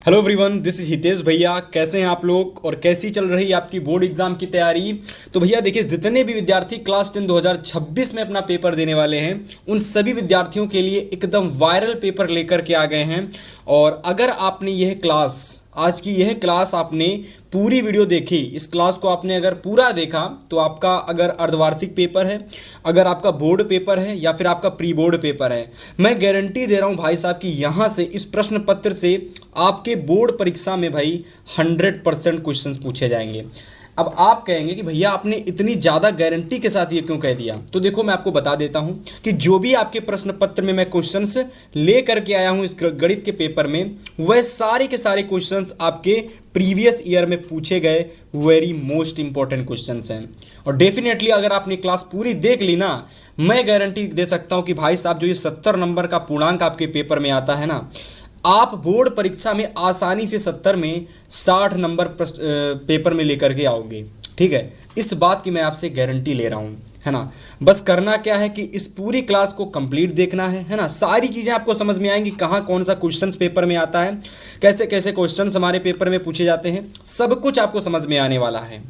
Hello everyone, this is Hitesh भैया। कैसे हैं आप लोग और कैसी चल रही है आपकी बोर्ड एग्जाम की तैयारी। तो भैया देखिए, जितने भी विद्यार्थी क्लास 10 2026 में अपना पेपर देने वाले हैं उन सभी विद्यार्थियों के लिए एकदम वायरल पेपर लेकर के आ गए हैं। और अगर आपने यह क्लास, आज की यह क्लास आपने पूरी वीडियो देखी, इस क्लास को आपने अगर पूरा देखा तो आपका अगर अर्धवार्षिक पेपर है, अगर आपका बोर्ड पेपर है या फिर आपका प्री बोर्ड पेपर है, मैं गारंटी दे रहा हूं भाई साहब कि यहाँ से इस प्रश्न पत्र से आपके बोर्ड परीक्षा में भाई 100% क्वेश्चंस पूछे जाएंगे। अब आप कहेंगे कि भैया आपने इतनी ज़्यादा गारंटी के साथ ये क्यों कह दिया। तो देखो, मैं आपको बता देता हूं कि जो भी आपके प्रश्न पत्र में मैं क्वेश्चंस ले करके आया हूं इस गणित के पेपर में, वह सारे के सारे क्वेश्चंस आपके प्रीवियस ईयर में पूछे गए वेरी मोस्ट इंपॉर्टेंट क्वेश्चंस हैं। और डेफिनेटली अगर आपने क्लास पूरी देख ली ना, मैं गारंटी दे सकता हूँ कि भाई साहब जो ये 70 नंबर का पूर्णांक आपके पेपर में आता है ना, आप बोर्ड परीक्षा में आसानी से 70 में 60 नंबर पेपर में लेकर के आओगे। ठीक है, इस बात की मैं आपसे गारंटी ले रहा हूँ, है ना। बस करना क्या है कि इस पूरी क्लास को कंप्लीट देखना है ना। सारी चीज़ें आपको समझ में आएंगी, कहाँ कौन सा क्वेश्चंस पेपर में आता है, कैसे कैसे क्वेश्चंस हमारे पेपर में पूछे जाते हैं, सब कुछ आपको समझ में आने वाला है।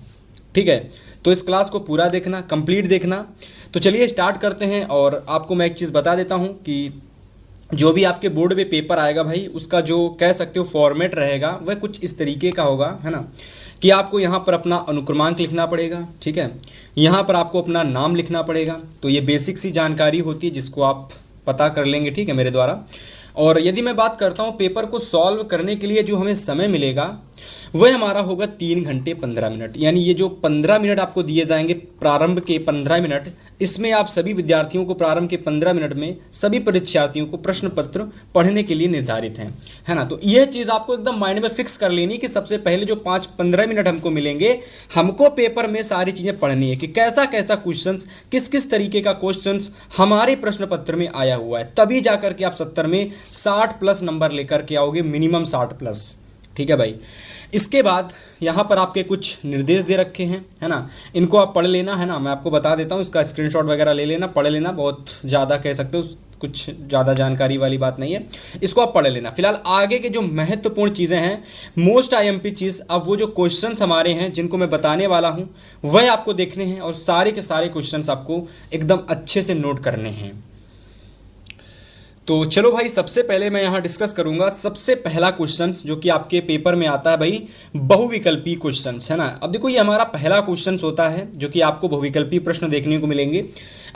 ठीक है, तो इस क्लास को पूरा देखना, कंप्लीट देखना। तो चलिए स्टार्ट करते हैं। और आपको मैं एक चीज़ बता देता हूँ कि जो भी आपके बोर्ड में पेपर आएगा भाई, उसका जो कह सकते हो फॉर्मेट रहेगा वह कुछ इस तरीके का होगा, है ना, कि आपको यहाँ पर अपना अनुक्रमांक लिखना पड़ेगा। ठीक है, यहाँ पर आपको अपना नाम लिखना पड़ेगा। तो ये बेसिक सी जानकारी होती है जिसको आप पता कर लेंगे, ठीक है, मेरे द्वारा। और यदि मैं बात करता हूँ पेपर को सॉल्व करने के लिए जो हमें समय मिलेगा वह हमारा होगा 3 घंटे 15 मिनट। यानी ये जो 15 मिनट आपको दिए जाएंगे, प्रारंभ के 15 मिनट, इसमें आप सभी विद्यार्थियों को प्रारंभ के 15 मिनट में सभी परीक्षार्थियों को प्रश्न पत्र पढ़ने के लिए निर्धारित हैं, है ना। तो यह चीज़ आपको एकदम माइंड में फिक्स कर लेनी कि सबसे पहले जो 5-15 मिनट हमको मिलेंगे, हमको पेपर में सारी चीज़ें पढ़नी है कि कैसा कैसा क्वेश्चन, किस किस तरीके का क्वेश्चन हमारे प्रश्न पत्र में आया हुआ है। तभी जा करके आप 70 में 60+ नंबर लेकर के आओगे, मिनिमम 60+। ठीक है भाई। इसके बाद यहाँ पर आपके कुछ निर्देश दे रखे हैं, है ना, इनको आप पढ़ लेना, है ना। मैं आपको बता देता हूँ, इसका स्क्रीनशॉट वगैरह ले लेना, पढ़ लेना। बहुत ज़्यादा कह सकते हो, कुछ ज़्यादा जानकारी वाली बात नहीं है, इसको आप पढ़ लेना। फिलहाल आगे के जो महत्वपूर्ण चीज़ें हैं, मोस्ट आईएमपी चीज़, अब वो जो क्वेश्चंस हमारे हैं जिनको मैं बताने वाला हूँ वह आपको देखने हैं और सारे के सारे क्वेश्चंस आपको एकदम अच्छे से नोट करने हैं। तो चलो भाई, सबसे पहले मैं यहाँ डिस्कस करूँगा सबसे पहला क्वेश्चन जो कि आपके पेपर में आता है भाई, बहुविकल्पी क्वेश्चंस, है ना। अब देखो, ये हमारा पहला क्वेश्चन होता है जो कि आपको बहुविकल्पी प्रश्न देखने को मिलेंगे।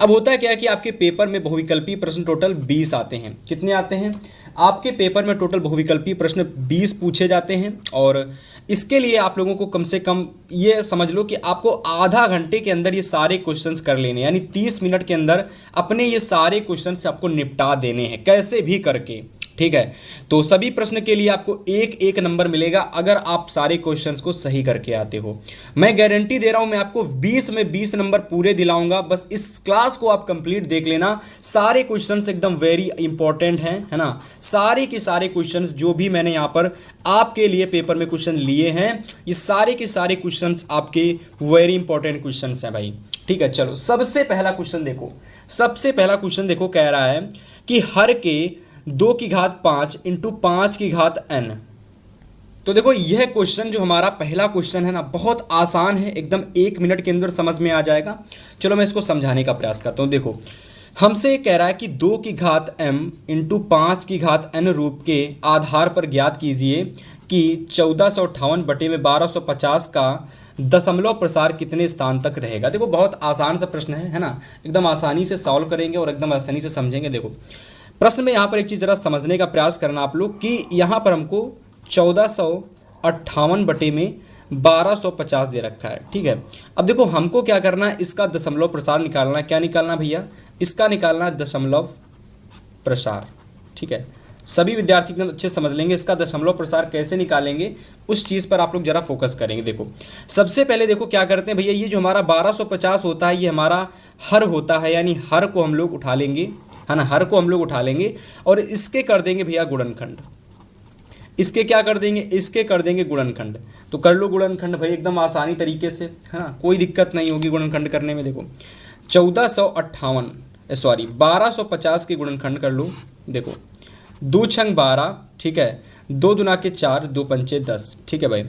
अब होता है क्या है कि आपके पेपर में बहुविकल्पी प्रश्न टोटल 20 आते हैं। कितने आते हैं आपके पेपर में? टोटल बहुविकल्पी प्रश्न 20 पूछे जाते हैं। और इसके लिए आप लोगों को कम से कम ये समझ लो कि आपको आधा घंटे के अंदर ये सारे क्वेश्चंस कर लेने, यानी 30 मिनट के अंदर अपने ये सारे क्वेश्चंस आपको निपटा देने हैं, कैसे भी करके। ठीक है, तो सभी प्रश्न के लिए आपको 1-1 नंबर मिलेगा अगर आप सारे क्वेश्चंस को सही करके आते हो। मैं गारंटी दे रहा हूं, मैं आपको 20 में 20 नंबर पूरे दिलाऊंगा। बस इस क्लास को आप कंप्लीट देख लेना। सारे क्वेश्चंस एकदम वेरी इंपॉर्टेंट हैं, है ना। सारे के सारे क्वेश्चंस जो भी मैंने यहाँ पर आपके लिए पेपर में क्वेश्चन लिए हैं, ये सारे के सारे क्वेश्चंस आपके वेरी इंपॉर्टेंट क्वेश्चंस हैं भाई। ठीक है, चलो सबसे पहला क्वेश्चन देखो। सबसे पहला क्वेश्चन देखो, कह रहा है कि हर के 2 की घात 5 इंटू 5 की घात n। तो देखो, यह क्वेश्चन जो हमारा पहला क्वेश्चन है ना, बहुत आसान है, एकदम 1 मिनट के अंदर समझ में आ जाएगा। चलो मैं इसको समझाने का प्रयास करता हूँ। देखो, हमसे कह रहा है कि 2 की घात m इंटू 5 की घात n रूप के आधार पर ज्ञात कीजिए कि 1458 बटे में 1250 का दशमलव प्रसार कितने स्थान तक रहेगा। देखो, बहुत आसान सा प्रश्न है ना, एकदम आसानी से सॉल्व करेंगे और एकदम आसानी से समझेंगे। देखो, प्रश्न में यहाँ पर एक चीज़ ज़रा समझने का प्रयास करना आप लोग कि यहाँ पर हमको 1458 बटे में 1250 दे रखा है। ठीक है, अब देखो हमको क्या करना है, इसका दशमलव प्रसार निकालना है। क्या निकालना है भैया? इसका निकालना है दशमलव प्रसार। ठीक है, सभी विद्यार्थी एकदम अच्छे समझ लेंगे इसका दशमलव प्रसार कैसे निकालेंगे, उस चीज़ पर आप लोग ज़रा फोकस करेंगे। देखो, सबसे पहले देखो क्या करते हैं भैया, ये जो हमारा 1250 होता है ये हमारा हर होता है, यानी हर को हम लोग उठा लेंगे, है ना। हर को हम लोग उठा लेंगे और इसके कर देंगे भैया गुणनखंड। इसके क्या कर देंगे? इसके कर देंगे गुणनखंड। तो कर लो गुणनखंड भाई, एकदम आसानी तरीके से, है ना, कोई दिक्कत नहीं होगी गुणनखंड करने में। देखो 1250 के गुणनखंड कर लो। देखो 2 छंग 12, ठीक है, 2 दूना के 4, 2 पंचे 10, ठीक है भाई।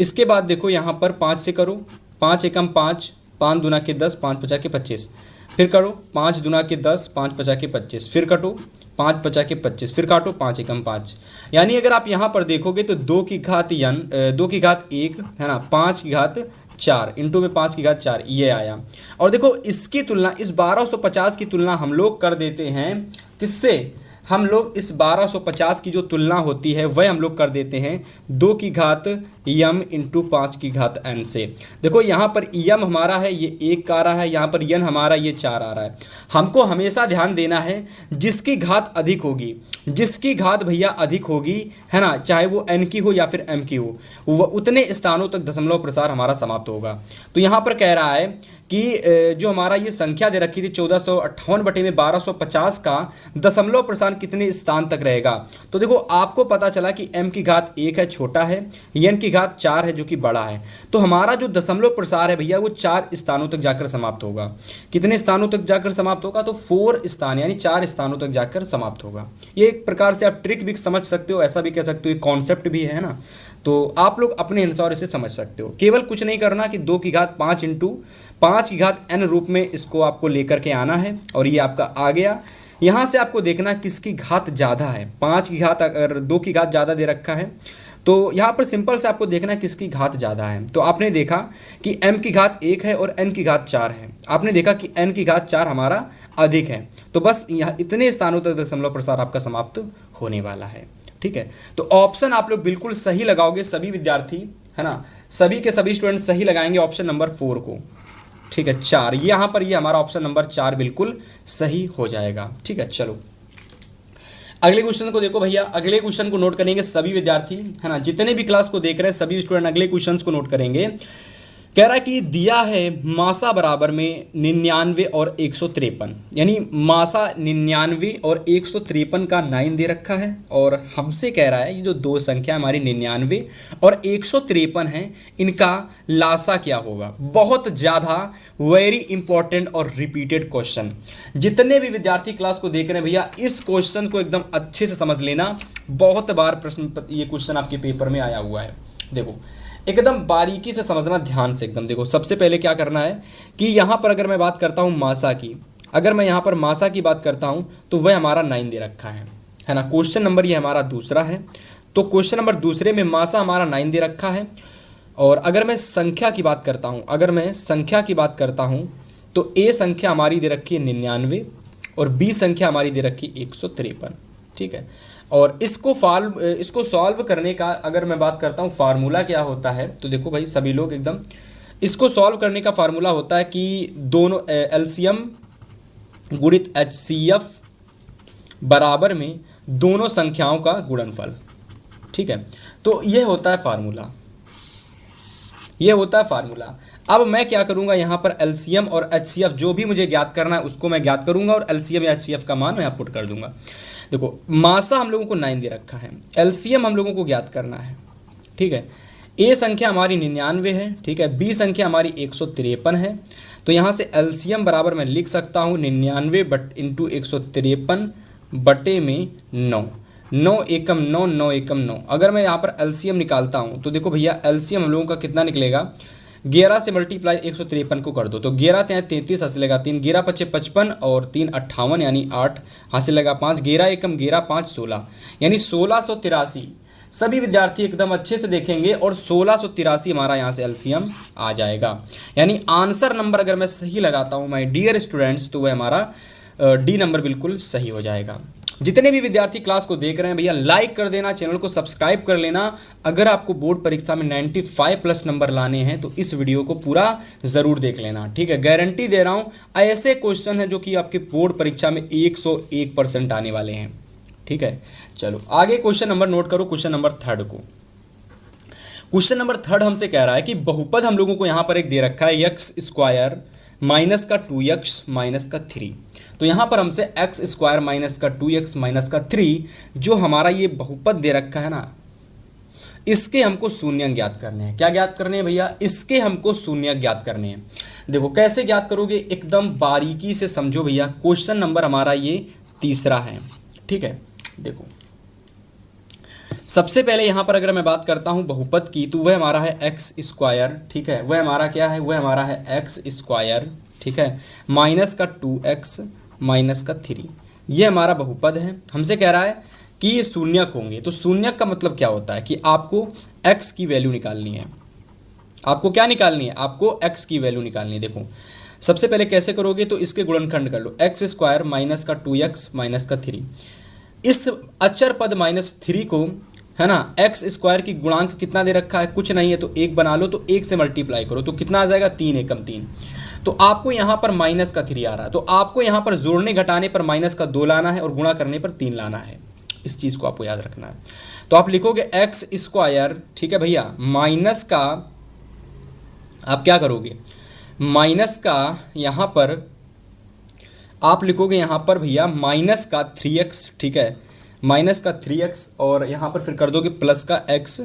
इसके बाद देखो यहाँ पर 5 से करो, 5 एकम 5, 5 दूना के 10, 5 पचा के 25, फिर करो 5 दूना के 10, 5 पचा के 25, फिर कटो 5 पचा के 25, फिर काटो 5 एकम 5। यानी अगर आप यहाँ पर देखोगे तो 2 की घात 1 है ना, 5 की घात 4 इंटू में 5 की घात 4 ये आया। और देखो इसकी तुलना, इस 1250 की तुलना हम लोग कर देते हैं किससे, हम लोग इस 1250 की जो तुलना होती है वह हम लोग कर देते हैं 2 की घात यम इंटू 5 की घात n से। देखो यहाँ पर यम हमारा है ये 1 का आ रहा है, यहाँ पर यन हमारा ये 4 आ रहा है। हमको हमेशा ध्यान देना है जिसकी घात अधिक होगी, जिसकी घात भैया अधिक होगी है ना, चाहे वो n की हो या फिर m की हो, वह उतने स्थानों तक दशमलव प्रसार हमारा समाप्त होगा। तो यहाँ पर कह रहा है कि जो हमारा ये संख्या दे रखी थी 1458 बटे में 1250 का दशमलव प्रसार कितने स्थान तक रहेगा। तो देखो आपको पता चला कि m की घात 1 है छोटा है, n की घात 4 है जो कि बड़ा है। तो हमारा जो दशमलव प्रसार है भैया वो 4 स्थानों तक जाकर समाप्त होगा। कितने स्थानों तक जाकर समाप्त होगा, तो 4 स्थान यानी 4 स्थानों तक जाकर समाप्त होगा। ये एक प्रकार से आप ट्रिक भी समझ सकते हो, ऐसा भी कह सकते हो, कॉन्सेप्ट भी है ना। तो आप लोग अपने अनुसार इसे समझ सकते हो। केवल कुछ नहीं करना कि 2 की घात 5 इंटू 5 की घात n रूप में इसको आपको लेकर के आना है और ये आपका आ गया। यहाँ से आपको देखना किसकी घात ज़्यादा है। 5 की घात, अगर 2 की घात ज़्यादा दे रखा है तो यहाँ पर सिंपल से आपको देखना किसकी घात ज़्यादा है। तो आपने देखा कि m की घात 1 है और n की घात 4 है। आपने देखा कि n की घात 4 हमारा अधिक है। तो बस यहाँ इतने स्थानों तक दशमलव प्रसार आपका समाप्त होने वाला है, ठीक है। तो ऑप्शन आप लोग बिल्कुल सही लगाओगे, सभी विद्यार्थी है ना, सभी के सभी स्टूडेंट सही लगाएंगे ऑप्शन नंबर 4 को, ठीक है। 4 यहाँ पर ये हमारा ऑप्शन नंबर 4 बिल्कुल सही हो जाएगा, ठीक है। चलो अगले क्वेश्चन को देखो भैया, अगले क्वेश्चन को नोट करेंगे सभी विद्यार्थी है ना, जितने भी क्लास को देख रहे हैं सभी स्टूडेंट अगले क्वेश्चन को नोट करेंगे। कह रहा है कि दिया है मासा बराबर में 99 और 153, यानी मासा 99 और 153 का 9 दे रखा है और हमसे कह रहा है ये जो दो संख्या हमारी 99 और 153 है इनका लासा क्या होगा। बहुत ज़्यादा वेरी इंपॉर्टेंट और रिपीटेड क्वेश्चन। जितने भी विद्यार्थी क्लास को देख रहे हैं भैया इस क्वेश्चन को एकदम अच्छे से समझ लेना। बहुत बार प्रश्न ये क्वेश्चन आपके पेपर में आया हुआ है। देखो एकदम बारीकी से समझना, ध्यान से एकदम। देखो सबसे पहले क्या करना है कि यहाँ पर अगर मैं बात करता हूँ मासा की, अगर मैं यहाँ पर मासा की बात करता हूँ तो वह हमारा 9 दे रखा है ना। क्वेश्चन नंबर ये हमारा दूसरा है, तो क्वेश्चन नंबर दूसरे में मासा हमारा 9 दे रखा है। और अगर मैं संख्या की बात करता हूँ, अगर मैं संख्या की बात करता हूँ तो ए संख्या हमारी दे रखी है 99 और बी संख्या हमारी दे रखी 153, ठीक है। और इसको सॉल्व करने का अगर मैं बात करता हूँ फार्मूला क्या होता है, तो देखो भाई सभी लोग एकदम, इसको सॉल्व करने का फार्मूला होता है कि दोनों एलसीएम गुणित एचसीएफ बराबर में दोनों संख्याओं का गुणनफल, ठीक है। तो ये होता है फार्मूला, ये होता है फार्मूला। अब मैं क्या करूंगा, यहाँ पर एलसीएम और एचसीएफ जो भी मुझे ज्ञात करना है उसको मैं ज्ञात करूंगा और एलसीएम या एचसीएफ का मान मैं यहाँ पुट कर दूंगा। देखो मासा हम लोगों को 9 दे रखा है, एलसीएम हम लोगों को ज्ञात करना है, ठीक है। ए संख्या हमारी 99 है, ठीक है। बी संख्या हमारी 153 है। तो यहाँ से एलसीएम बराबर मैं लिख सकता हूँ 99 इंटू 153 बटे में 9, 9 एकम 9, 9 एकम 9। अगर मैं यहाँ पर एलसीएम निकालता हूँ तो देखो भैया एलसीएम हम लोगों का कितना निकलेगा, 11 से मल्टीप्लाई 153 को कर दो तो 11 × 33 हासिलेगा 3, 11 × 5 55 और 3 58 यानी 8 हासिलेगा 5, 11 एकम 11 5 16 यानी 1683। सभी विद्यार्थी एकदम अच्छे से देखेंगे और 1683 हमारा यहाँ से एलसीएम आ जाएगा। यानी आंसर नंबर अगर मैं सही लगाता हूँ माय डियर स्टूडेंट्स तो वह हमारा डी नंबर बिल्कुल सही हो जाएगा। जितने भी विद्यार्थी क्लास को देख रहे हैं भैया लाइक कर देना, चैनल को सब्सक्राइब कर लेना। अगर आपको बोर्ड परीक्षा में 95+ नंबर लाने हैं तो इस वीडियो को पूरा ज़रूर देख लेना, ठीक है। गारंटी दे रहा हूँ ऐसे क्वेश्चन हैं जो कि आपके बोर्ड परीक्षा में 101% आने वाले हैं, ठीक है। चलो आगे क्वेश्चन नंबर नोट करो, क्वेश्चन नंबर 3 को। क्वेश्चन नंबर 3 हमसे कह रहा है कि बहुपद हम लोगों को यहाँ पर एक दे रखा है x² माइनस का 2x माइनस का 3। तो यहाँ पर हमसे x² माइनस का 2x माइनस का 3 जो हमारा ये बहुपद दे रखा है ना, इसके हमको शून्य ज्ञात करने हैं। क्या ज्ञात करने हैं भैया, इसके हमको शून्य ज्ञात करने हैं। देखो कैसे ज्ञात करोगे, एकदम बारीकी से समझो भैया। क्वेश्चन नंबर हमारा ये तीसरा है, ठीक है। देखो सबसे पहले यहाँ पर अगर मैं बात करता हूँ बहुपद की, तो वह हमारा है एक्स स्क्वायर, ठीक है, वह हमारा क्या है, वह हमारा है एक्स स्क्वायर, ठीक है, माइनस का 2x माइनस का 3, ये हमारा बहुपद है। हमसे कह रहा है कि ये शून्यक होंगे, तो शून्यक का मतलब क्या होता है कि आपको x की वैल्यू निकालनी है। आपको क्या निकालनी है, आपको x की वैल्यू निकालनी है। देखो सबसे पहले कैसे करोगे, तो इसके गुणनखंड कर लो, एक्स स्क्वायर माइनस का 2x माइनस का 3, इस अचर पद -3 को, है ना, एक्स स्क्वायर की गुणांक कितना दे रखा है, कुछ नहीं है, तो 1 बना लो, तो 1 से मल्टीप्लाई करो तो कितना आ जाएगा, 3 एकम 3। तो आपको यहाँ पर माइनस का 3 आ रहा है, तो आपको यहाँ पर जोड़ने घटाने पर माइनस का 2 लाना है और गुणा करने पर 3 लाना है। इस चीज़ को आपको याद रखना है। तो आप लिखोगे एक्स स्क्वायर, ठीक है भैया, माइनस का, आप क्या करोगे, माइनस का यहाँ पर आप लिखोगे यहाँ पर भैया माइनस का 3x, ठीक है, माइनस का 3x, और यहाँ पर फिर कर दोगे प्लस का x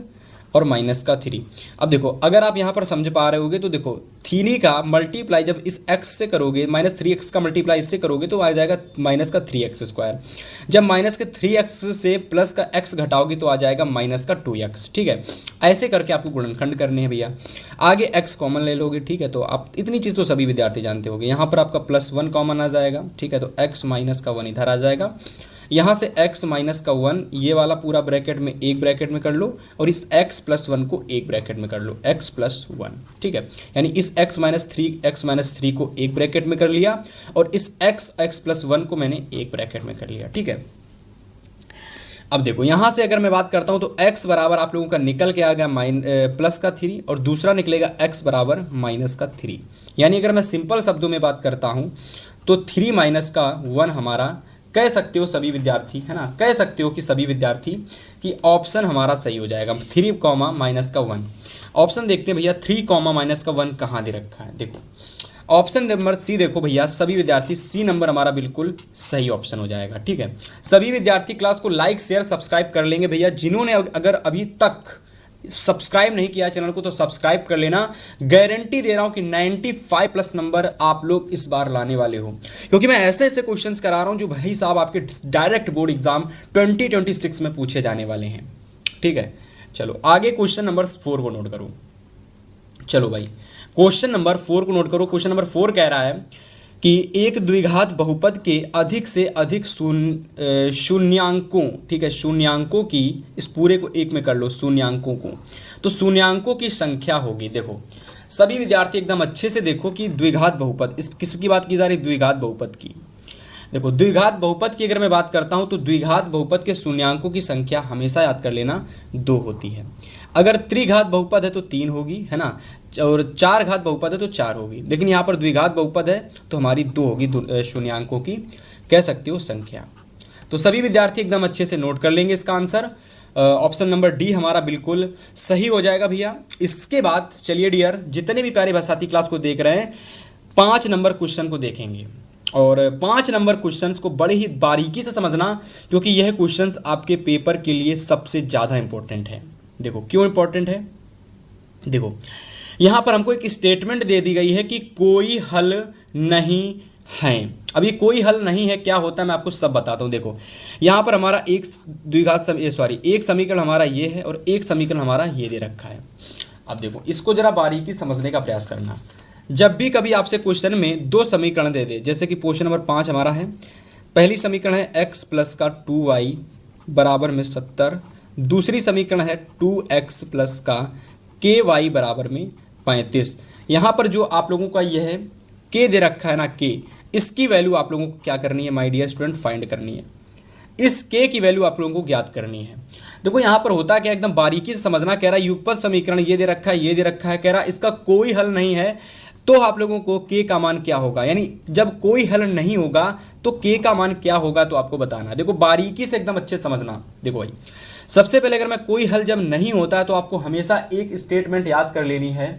और माइनस का 3। अब देखो अगर आप यहाँ पर समझ पा रहे होगे तो देखो 3 का मल्टीप्लाई जब इस x से करोगे, -3x का मल्टीप्लाई इससे करोगे तो आ जाएगा माइनस का 3x स्क्वायर। जब माइनस के 3x से प्लस का x घटाओगे तो आ जाएगा माइनस का 2x, ठीक है। ऐसे करके आपको गुणनखंड करने हैं भैया। आगे x कॉमन ले लोगे, ठीक है, तो आप इतनी चीज़ तो सभी विद्यार्थी जानते होंगे। यहाँ पर आपका +1 कॉमन आ जाएगा, ठीक है, तो x माइनस का 1 इधर आ जाएगा। यहाँ से x माइनस का 1 ये वाला पूरा ब्रैकेट में एक ब्रैकेट में कर लो, और इस x प्लस 1 को एक ब्रैकेट में कर लो, x प्लस 1, ठीक है, यानी इस x माइनस 3 को एक ब्रैकेट में कर लिया, और इस x प्लस 1 को मैंने एक ब्रैकेट में कर लिया, ठीक है। अब देखो यहाँ से अगर मैं बात करता हूँ तो x बराबर आप लोगों का निकल के आ गया प्लस का 3, और दूसरा निकलेगा x बराबर माइनस का 3। यानी अगर मैं सिंपल शब्दों में बात करता हूँ तो 3 माइनस का 1 हमारा, कह सकते हो सभी विद्यार्थी, है ना, कह सकते हो कि सभी विद्यार्थी कि ऑप्शन हमारा सही हो जाएगा, 3 कॉमा माइनस का 1। ऑप्शन देखते हैं भैया, 3 कॉमा माइनस का 1 कहाँ दे रखा है। देखो ऑप्शन नंबर सी देखो भैया, सभी विद्यार्थी सी नंबर हमारा बिल्कुल सही ऑप्शन हो जाएगा, ठीक है। सभी विद्यार्थी क्लास को लाइक शेयर सब्सक्राइब कर लेंगे भैया। जिन्होंने अगर अभी तक सब्सक्राइब नहीं किया चैनल को तो सब्सक्राइब कर लेना। गारंटी दे रहा हूं कि 95+ नंबर आप लोग इस बार लाने वाले हो, क्योंकि मैं ऐसे ऐसे क्वेश्चंस करा रहा हूं जो भाई साहब आपके डायरेक्ट बोर्ड एग्जाम 2026 में पूछे जाने वाले हैं, ठीक है। चलो आगे क्वेश्चन नंबर 4 को नोट करो। चलो भाई क्वेश्चन नंबर 4 को नोट करो। क्वेश्चन नंबर 4 कह रहा है कि एक द्विघात बहुपद के अधिक से अधिक शून्यांकों, ठीक है, शून्यांकों की, इस पूरे को एक में कर लो, शून्यांकों को, तो शून्यांकों की संख्या होगी। देखो सभी विद्यार्थी एकदम अच्छे से देखो कि द्विघात बहुपद, इस किसकी बात की जा रही है, द्विघात बहुपद की। देखो द्विघात बहुपद की अगर मैं बात करता हूं तो द्विघात बहुपद के शून्यांकों की संख्या हमेशा याद कर लेना 2 होती है। अगर त्रिघात बहुपद है तो 3 होगी, है ना, और 4 घात बहुपद है तो 4 होगी। लेकिन यहाँ पर द्विघात बहुपद है तो हमारी 2 होगी शून्यांकों की, कह सकते हो, संख्या। तो सभी विद्यार्थी एकदम अच्छे से नोट कर लेंगे इसका आंसर। ऑप्शन नंबर डी हमारा बिल्कुल सही हो जाएगा भैया। इसके बाद चलिए डियर, जितने भी प्यारे भाषाती क्लास को देख रहे हैं, 5 नंबर क्वेश्चन को देखेंगे, और 5 नंबर क्वेश्चंस को बड़े ही बारीकी से समझना, क्योंकि यह क्वेश्चंस आपके पेपर के लिए सबसे ज़्यादा इंपॉर्टेंट है। देखो क्यों इंपॉर्टेंट है, देखो यहाँ पर हमको एक स्टेटमेंट दे दी गई है कि कोई हल नहीं है। अब ये कोई हल नहीं है क्या होता है मैं आपको सब बताता हूँ। देखो यहाँ पर हमारा एक समीकरण हमारा ये है और एक समीकरण हमारा ये दे रखा है। अब देखो इसको जरा बारीकी समझने का प्रयास करना। जब भी कभी आपसे क्वेश्चन में 2 समीकरण दे दे, जैसे कि क्वेश्चन नंबर 5 हमारा है, पहली समीकरण है x प्लस का 2y बराबर में 70, दूसरी समीकरण है 2x प्लस का ky बराबर में 35। यहाँ पर जो आप लोगों का यह है k दे रखा है ना, k, इसकी वैल्यू आप लोगों को क्या करनी है माय डियर स्टूडेंट, फाइंड करनी है। इस k की वैल्यू आप लोगों को ज्ञात करनी है। देखो यहाँ पर होता क्या, एकदम बारीकी से समझना। कह रहा है युगपत समीकरण ये दे रखा है, ये दे रखा है, कह रहा है इसका कोई हल नहीं है, तो आप लोगों को k का मान क्या होगा, यानी जब कोई हल नहीं होगा तो k का मान क्या होगा तो आपको बताना। देखो बारीकी से एकदम अच्छे समझना। देखो भाई सबसे पहले अगर मैं कोई हल जब नहीं होता है तो आपको हमेशा एक स्टेटमेंट याद कर लेनी है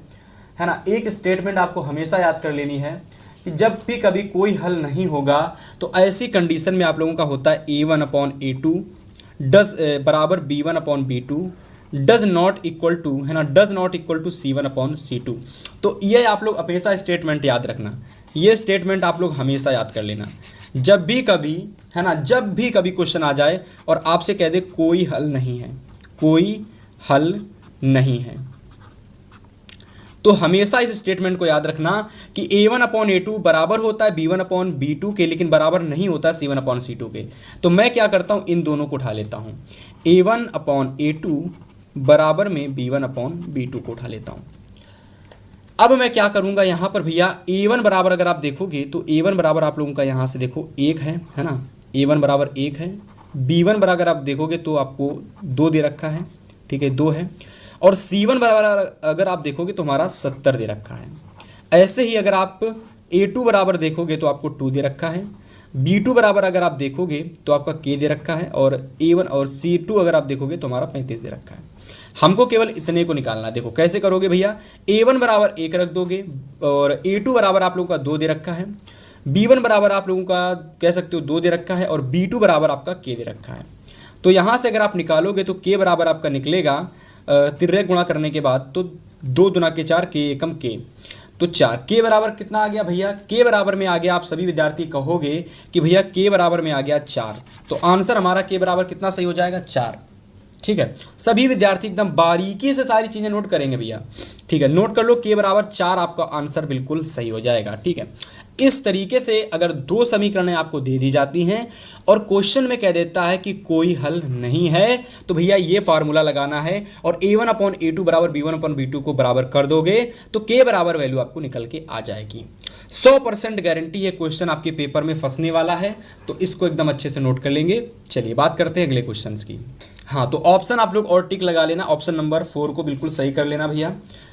ना, एक स्टेटमेंट आपको हमेशा याद कर लेनी है कि जब भी कभी कोई हल नहीं होगा तो ऐसी कंडीशन में आप लोगों का होता है a1/a2 डज बराबर b1/b2 does not equal to, है ना, does not equal to c1/c2। तो ये आप लोग हमेशा स्टेटमेंट याद रखना, ये स्टेटमेंट आप लोग हमेशा याद कर लेना। जब भी कभी, है ना, जब भी कभी क्वेश्चन आ जाए और आपसे कह दे कोई हल नहीं है, कोई हल नहीं है। तो हमेशा इस स्टेटमेंट को याद रखना कि a1/a2 बराबर होता है b1/b2 के, लेकिन बराबर नहीं होता c1/c2 के। तो मैं क्या करता हूं, इन दोनों को उठा लेता हूं, a1/a2 बराबर में b1/b2 को उठा लेता हूं। अब मैं क्या करूंगा यहाँ पर भैया, a1 बराबर अगर आप देखोगे तो a1 बराबर आप लोगों का यहाँ से देखो 1 है ना, a1 बराबर 1 है। b1 बराबर अगर आप देखोगे तो आपको 2 दे रखा है, ठीक है, 2 है। और c1 बराबर अगर आप देखोगे तो हमारा 70 दे रखा है। ऐसे ही अगर आप a2 बराबर देखोगे तो आपको 2 दे रखा है। b2 बराबर अगर आप देखोगे तो आपका k दे रखा है। और a1 और c2 अगर आप देखोगे तो हमारा 35 दे रखा है। हमको केवल इतने को निकालना है। देखो कैसे करोगे भैया, a1 बराबर 1 रख दोगे और a2 बराबर आप लोगों का 2 दे रखा है, b1 बराबर आप लोगों का कह सकते हो 2 दे रखा है और b2 बराबर आपका k दे रखा है। तो यहाँ से अगर आप निकालोगे तो k बराबर आपका निकलेगा, तिर्रे गुणा करने के बाद तो 2 दूना के 4, k एकम k, तो 4। k बराबर कितना आ गया भैया, k बराबर में आ गया, आप सभी विद्यार्थी कहोगे कि भैया k बराबर में आ गया 4। तो आंसर हमारा k बराबर कितना सही हो जाएगा, 4। ठीक है, सभी विद्यार्थी एकदम बारीकी से सारी चीज़ें नोट करेंगे भैया। ठीक है, नोट कर लो, k बराबर 4 आपका आंसर बिल्कुल सही हो जाएगा। ठीक है, इस तरीके से अगर 2 समीकरणें आपको दे दी जाती हैं और क्वेश्चन में कह देता है कि कोई हल नहीं है, तो भैया ये फार्मूला लगाना है और a1/a2 बराबर b1/b2 को बराबर कर दोगे तो k बराबर वैल्यू आपको निकल के आ जाएगी। 100% गारंटी है क्वेश्चन आपके पेपर में फंसने वाला है, तो इसको एकदम अच्छे से नोट कर लेंगे। चलिए बात करते हैं अगले क्वेश्चन की। हाँ, तो ऑप्शन आप लोग और टिक लगा लेना, ऑप्शन नंबर 4 को बिल्कुल सही कर लेना भैया,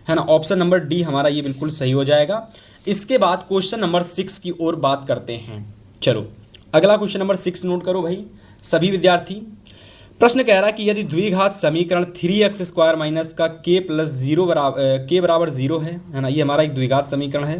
है ना। ऑप्शन नंबर डी हमारा ये बिल्कुल सही हो जाएगा। इसके बाद क्वेश्चन नंबर 6 की ओर बात करते हैं। चलो अगला क्वेश्चन नंबर 6 नोट करो भाई सभी विद्यार्थी। प्रश्न कह रहा है कि यदि द्विघात समीकरण 3x² माइनस का k प्लस 0 बराबर 0 है ना, ये हमारा एक द्विघात समीकरण है।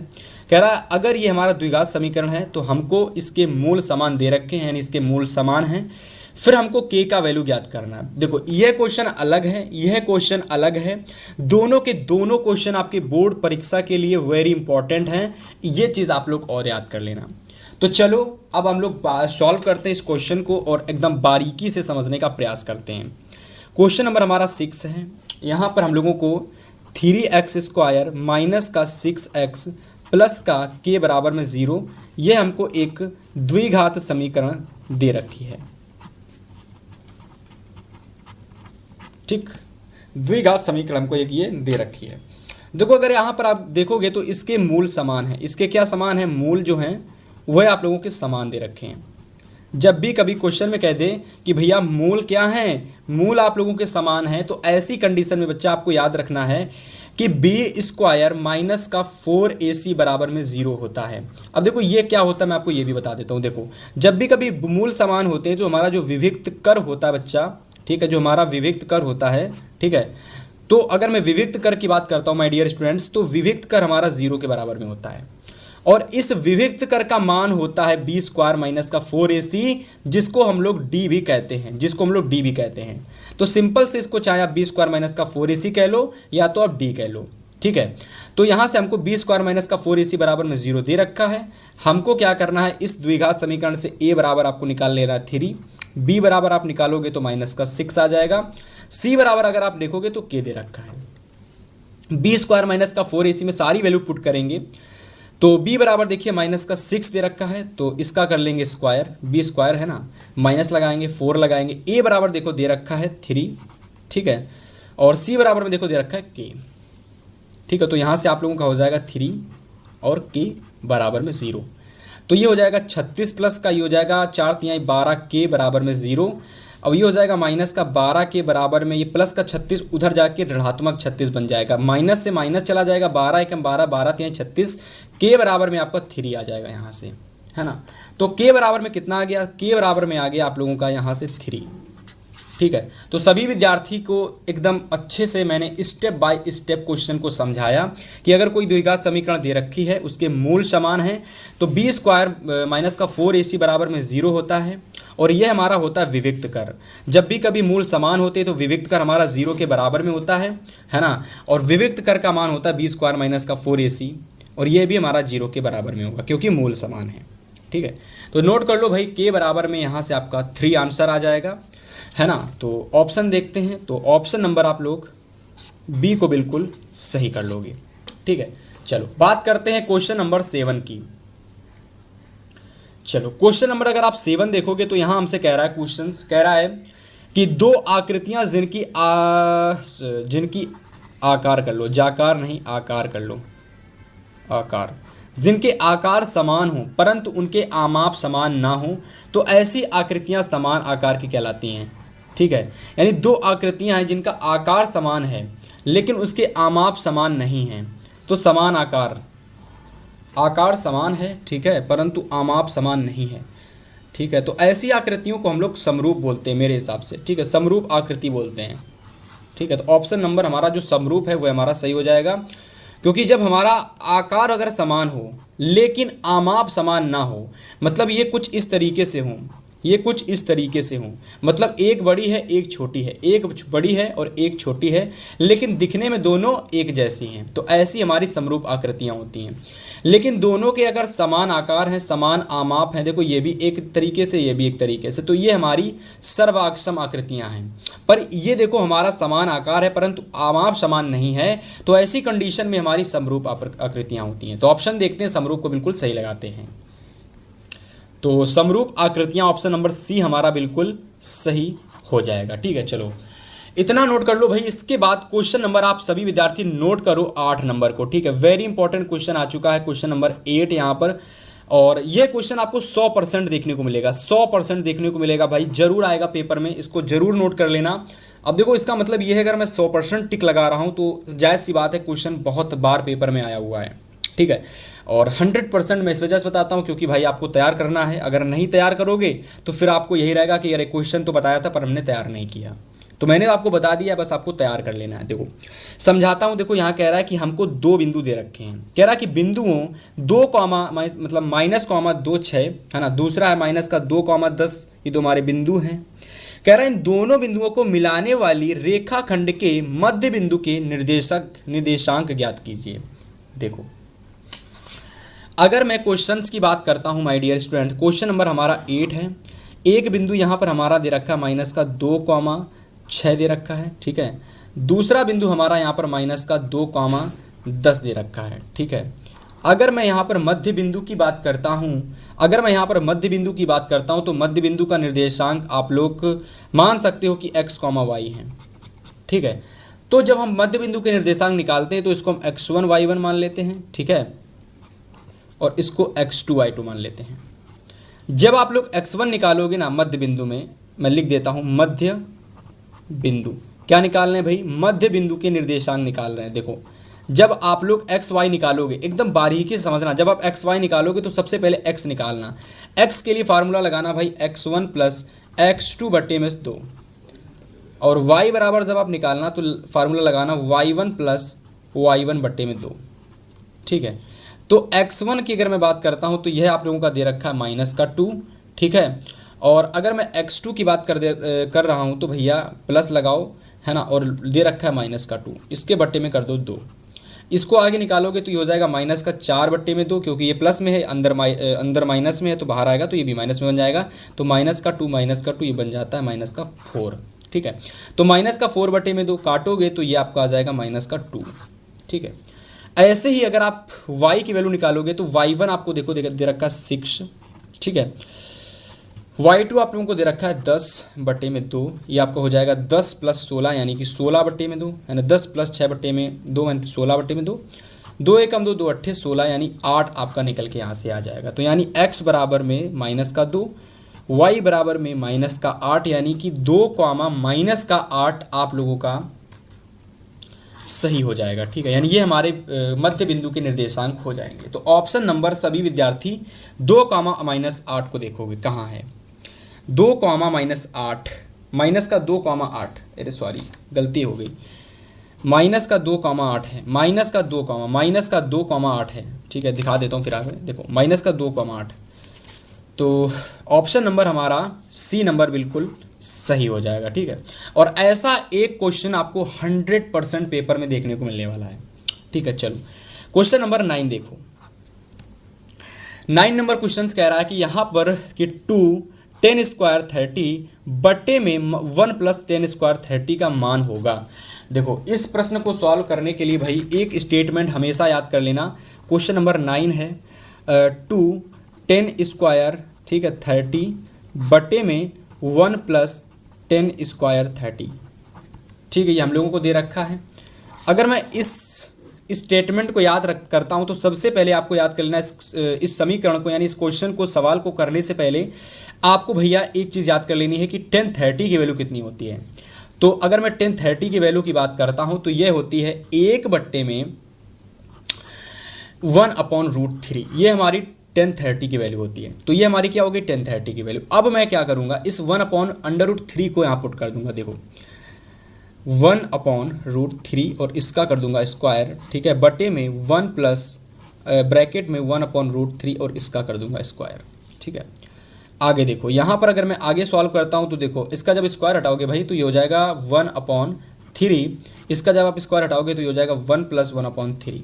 कह रहा है अगर ये हमारा द्विघात समीकरण है तो हमको इसके मूल समान दे रखे हैं, यानी इसके मूल समान हैं, फिर हमको k का वैल्यू ज्ञात करना है। देखो यह क्वेश्चन अलग है, यह क्वेश्चन अलग है, दोनों के दोनों क्वेश्चन आपके बोर्ड परीक्षा के लिए वेरी इंपॉर्टेंट हैं, ये चीज़ आप लोग और याद कर लेना। तो चलो अब हम लोग सॉल्व करते हैं इस क्वेश्चन को और एकदम बारीकी से समझने का प्रयास करते हैं। क्वेश्चन नंबर हमारा 6 है। यहाँ पर हम लोगों को 3x² माइनस का 6x प्लस का k बराबर में 0, यह हमको एक द्विघात समीकरण दे रखी है। ठीक, द्विघात समीकरण को एक ये दे रखी है। देखो अगर यहाँ पर आप देखोगे तो इसके मूल समान है, इसके क्या समान है, मूल जो हैं वह आप लोगों के समान दे रखे हैं। जब भी कभी क्वेश्चन में कह दे कि भैया मूल क्या हैं, मूल आप लोगों के समान हैं, तो ऐसी कंडीशन में बच्चा आपको याद रखना है कि b² माइनस का 4ac बराबर में 0 होता है। अब देखो ये क्या होता है मैं आपको ये भी बता देता हूँ। देखो जब भी कभी मूल समान होते हैं तो हमारा जो विविक्त कर होता है बच्चा, ठीक है, जो हमारा विविक्त कर होता है, ठीक है, तो अगर मैं विविक्त कर की बात करता हूँ माय डियर स्टूडेंट्स, तो विविक्त कर हमारा 0 के बराबर में होता है और इस विविक्त कर का मान होता है b² माइनस का 4ac, जिसको हम लोग d भी कहते हैं, तो सिंपल से इसको चाहे आप b² माइनस का 4ac कह लो या तो आप d कह लो। ठीक है, तो यहाँ से हमको b² माइनस का 4ac बराबर में 0 दे रखा है। हमको क्या करना है, इस द्विघात समीकरण से a बराबर आपको निकाल लेना है 3, b बराबर आप निकालोगे तो माइनस का 6 आ जाएगा, c बराबर अगर आप देखोगे तो k दे रखा है। b² माइनस का 4ac में सारी वैल्यू पुट करेंगे तो b बराबर देखिए माइनस का 6 दे रखा है, तो इसका कर लेंगे स्क्वायर, b² है ना, माइनस लगाएंगे 4 लगाएंगे, a बराबर देखो दे रखा है 3, ठीक है, और c बराबर में देखो दे रखा है k। ठीक है, तो यहाँ से आप लोगों का हो जाएगा 3 और k बराबर में 0, तो ये हो जाएगा 36 प्लस का ये हो जाएगा 4 तिहाई 12 k बराबर में 0। अब ये हो जाएगा माइनस का 12 के बराबर में ये प्लस का 36 उधर जाके ऋणात्मक 36 बन जाएगा, माइनस से माइनस चला जाएगा, 12 एकम 12, 12 तिहाई 36, के बराबर में आपका 3 आ जाएगा यहाँ से, है ना। तो के बराबर में कितना आ गया, के बराबर में आ गया आप लोगों का यहाँ से 3। ठीक है, तो सभी विद्यार्थी को एकदम अच्छे से मैंने स्टेप बाय स्टेप क्वेश्चन को समझाया कि अगर कोई द्विघात समीकरण दे रखी है, उसके मूल समान है, तो b² माइनस का 4ac बराबर में 0 होता है और यह हमारा होता है विविक्त कर। जब भी कभी मूल समान होते हैं तो विविक्त कर हमारा 0 के बराबर में होता है ना, और विविक्त कर का मान होता है b² माइनस का 4ac और यह भी हमारा 0 के बराबर में होगा क्योंकि मूल समान है। ठीक है, तो नोट कर लो भाई, के बराबर में यहाँ से आपका 3 आंसर आ जाएगा। है ना। तो ऑप्शन देखते हैं, तो ऑप्शन नंबर आप लोग बी को बिल्कुल सही कर लोगे, ठीक है। चलो बात करते हैं क्वेश्चन नंबर 7 की। चलो क्वेश्चन नंबर अगर आप 7 देखोगे तो यहां हमसे कह रहा है, क्वेश्चन कह रहा है कि दो आकृतियां जिनकी आकार कर लो, जाकार नहीं आकार कर लो, आकार, जिनके आकार समान हो परंतु उनके आमाप समान ना हो, तो ऐसी आकृतियां समान आकार की कहलाती हैं, ठीक है। यानी दो आकृतियां हैं जिनका आकार समान है लेकिन उसके आमाप समान नहीं हैं, तो समान आकार, आकार समान है, ठीक है, परंतु आमाप समान नहीं है, ठीक है। तो ऐसी आकृतियों को हम लोग समरूप बोलते हैं मेरे हिसाब से, ठीक है, समरूप आकृति बोलते हैं, ठीक है। तो ऑप्शन नंबर हमारा जो समरूप है वो हमारा सही हो जाएगा, क्योंकि जब हमारा आकार अगर समान हो लेकिन आमाप समान ना हो, मतलब ये कुछ इस तरीके से हो, ये कुछ इस तरीके से हो, मतलब एक बड़ी है एक छोटी है, एक बड़ी है और एक छोटी है, लेकिन दिखने में दोनों एक जैसी हैं, तो ऐसी हमारी समरूप आकृतियां होती हैं। लेकिन दोनों के अगर समान आकार हैं, समान आमाप हैं, देखो ये भी एक तरीके से ये भी एक तरीके से, तो ये हमारी सर्वाक्षम आकृतियां हैं। पर ये देखो हमारा समान आकार है परंतु आमाप समान नहीं है, तो ऐसी कंडीशन में हमारी समरूप आकृतियां होती हैं। तो ऑप्शन देखते हैं, समरूप को बिल्कुल सही लगाते हैं। तो समरूप आकृतियां ऑप्शन नंबर सी हमारा बिल्कुल सही हो जाएगा, ठीक है। चलो इतना नोट कर लो भाई। इसके बाद क्वेश्चन नंबर आप सभी विद्यार्थी नोट करो 8 नंबर को, ठीक है। वेरी इंपॉर्टेंट क्वेश्चन आ चुका है, क्वेश्चन नंबर 8 यहाँ पर, और ये क्वेश्चन आपको 100% देखने को मिलेगा, 100% देखने को मिलेगा भाई, जरूर आएगा पेपर में, इसको जरूर नोट कर लेना। अब देखो इसका मतलब ये है अगर मैं 100% टिक लगा रहा हूँ तो जायज़ सी बात है क्वेश्चन बहुत बार पेपर में आया हुआ है, ठीक है। और 100% मैं इस वजह से बताता हूँ क्योंकि भाई आपको तैयार करना है, अगर नहीं तैयार करोगे तो फिर आपको यही रहेगा कि अरे क्वेश्चन तो बताया था पर हमने तैयार नहीं किया। तो मैंने आपको बता दिया, बस आपको तैयार कर लेना है। देखो समझाता हूँ, देखो यहाँ कह रहा है कि हमको 2 बिंदु दे रखे हैं, कह रहा है कि बिंदुओं 2 मतलब -2 6 है ना, दूसरा है -2 10, ये 2 हमारे बिंदु हैं। कह रहा है इन दोनों बिंदुओं को मिलाने वाली रेखाखंड के मध्य बिंदु के निर्देशांक ज्ञात कीजिए। देखो अगर मैं क्वेश्चंस की बात करता हूं my dear student, question number हमारा 8 है। एक बिंदु यहाँ पर हमारा दे रखा है -2 6 दे रखा है, ठीक है। दूसरा बिंदु हमारा यहाँ पर -2 10 दे रखा है, ठीक है। अगर मैं यहाँ पर मध्य बिंदु की बात करता हूँ, तो मध्य बिंदु का निर्देशांक आप लोग मान सकते हो कि x, y है, ठीक है। तो जब हम मध्य बिंदु के निर्देशांक निकालते हैं तो इसको हम x1 y1 मान लेते हैं, ठीक है, और इसको x2 y2 मान लेते हैं। जब आप लोग x1 निकालोगे ना मध्य बिंदु में, मैं लिख देता हूँ मध्य बिंदु, क्या निकाल रहे हैं भाई, मध्य बिंदु के निर्देशांक निकाल रहे हैं। देखो जब आप लोग एक्स वाई निकालोगे, एकदम बारीकी से समझना, जब आप एक्स वाई निकालोगे तो सबसे पहले एक्स निकालना, एक्स के लिए फार्मूला लगाना भाई x1 + x2 बटे में 2, और y बराबर जब आप निकालना तो फार्मूला लगाना y1 + y1 बटे में 2, ठीक है। तो x1 की अगर मैं बात करता हूँ तो यह आप लोगों का दे रखा है -2, ठीक है। और अगर मैं x2 की बात कर रहा हूँ तो भैया प्लस लगाओ, है ना, और दे रखा है -2, इसके बट्टे में कर दो 2। इसको आगे निकालोगे तो ये हो जाएगा -4 बट्टे में 2, क्योंकि ये प्लस में है, अंदर माइनस में है तो बाहर आएगा तो ये भी माइनस में बन जाएगा, तो -2 ये बन जाता है -4, ठीक है। तो -4 बट्टे में 2 काटोगे तो ये आपका आ जाएगा -2, ठीक है। ऐसे ही अगर आप y की वैल्यू निकालोगे तो y1 आपको देखो दे रखा है 6, ठीक है। y2 आप लोगों को दे रखा है 10 बट्टे में 2, ये आपका हो जाएगा 10 + 16 यानी कि 16 बट्टे में 2, है ना, 10 + 6 बट्टे में 2 यानी 16 बट्टे में 2, 2 × 2 2 8 16 यानी 8 आपका निकल के यहाँ से आ जाएगा। तो यानी x बराबर में -2, y बराबर में -8, यानी कि 2, -8 आप लोगों का सही हो जाएगा, ठीक है। यानी ये हमारे मध्य बिंदु के निर्देशांक हो जाएंगे। तो ऑप्शन नंबर सभी विद्यार्थी 2, -8 को देखोगे कहाँ है, 2, -8, -2, अरे सॉरी गलती हो गई, -2, है, -2, है, ठीक है। दिखा देता हूँ फिर आगे, देखो -2, तो ऑप्शन नंबर हमारा सी नंबर बिल्कुल सही हो जाएगा, ठीक है। और ऐसा एक क्वेश्चन आपको 100% पेपर में देखने को मिलने वाला है, ठीक है। चलो क्वेश्चन नंबर 9 देखो। 9 नंबर क्वेश्चन कह रहा है कि यहाँ पर कि 2 10² 30 बटे में 1 + 10 स्क्वायर 30 का मान होगा। देखो इस प्रश्न को सॉल्व करने के लिए भाई एक स्टेटमेंट हमेशा याद कर लेना। क्वेश्चन नंबर 9 है 2 10 स्क्वायर, ठीक है, 30 बटे में 1 + 10 स्क्वायर 30, ठीक है, ये हम लोगों को दे रखा है। अगर मैं इस स्टेटमेंट को याद करता हूं तो सबसे पहले आपको याद कर लेना इस समीकरण को, यानी इस क्वेश्चन को, सवाल को करने से पहले आपको भैया एक चीज़ याद कर लेनी है कि 10 30 की वैल्यू कितनी होती है। तो अगर मैं 10 30 की वैल्यू की बात करता हूं तो ये होती है 1 बट्टे में 1/√3, ये हमारी 10 30 की वैल्यू होती है। तो ये हमारी क्या होगी 10 30 की वैल्यू। अब मैं क्या करूंगा, इस 1/√3 को यहाँ पुट कर दूंगा। देखो 1/√3 और इसका कर दूंगा स्क्वायर, ठीक है, बटे में 1 प्लस ब्रैकेट में 1/√3 और इसका कर दूंगा स्क्वायर, ठीक है। आगे देखो यहाँ पर अगर मैं आगे सॉल्व करता हूँ तो देखो इसका जब स्क्वायर हटाओगे भाई तो ये हो जाएगा 1/3, इसका जब आप स्क्वायर हटाओगे तो ये हो जाएगा 1 + 1/3,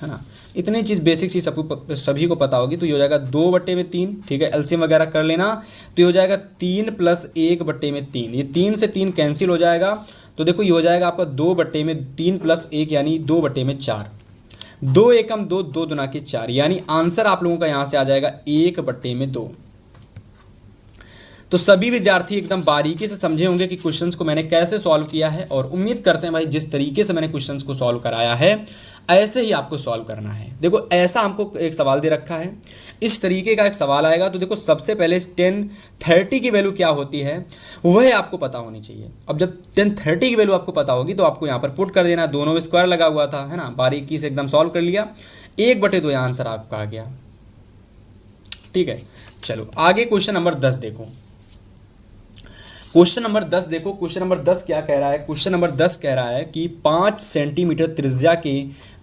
है ना। इतनी चीज़ बेसिक चीज़ सभी को पता होगी। तो ये हो जाएगा 2/3, ठीक है, एलसीएम वगैरह कर लेना। तो ये हो जाएगा 3 + 1/3, ये 3 से 3 कैंसिल हो जाएगा। तो देखो ये हो जाएगा आपका 2/3 + 1 यानी 2/4, 2 एकम 2, 2 दुना के 4, यानी आंसर आप लोगों का यहाँ से आ जाएगा 1/2। तो सभी विद्यार्थी एकदम बारीकी से समझे होंगे कि क्वेश्चंस को मैंने कैसे सॉल्व किया है, और उम्मीद करते हैं भाई जिस तरीके से मैंने क्वेश्चंस को सॉल्व कराया है ऐसे ही आपको सॉल्व करना है। देखो ऐसा हमको एक सवाल दे रखा है, इस तरीके का एक सवाल आएगा तो देखो सबसे पहले 10 30 की वैल्यू क्या होती है वह आपको पता होनी चाहिए। अब जब 10 30 की वैल्यू आपको पता होगी तो आपको यहाँ पर पुट कर देना, दोनों में स्क्वायर लगा हुआ था, है ना, बारीकी से एकदम सॉल्व कर लिया, 1/2 आंसर आपका आ गया, ठीक है। चलो आगे क्वेश्चन नंबर 10 देखो। क्वेश्चन नंबर 10 देखो, क्वेश्चन नंबर 10 क्या कह रहा है। क्वेश्चन नंबर 10 कह रहा है कि 5 सेंटीमीटर त्रिज्या के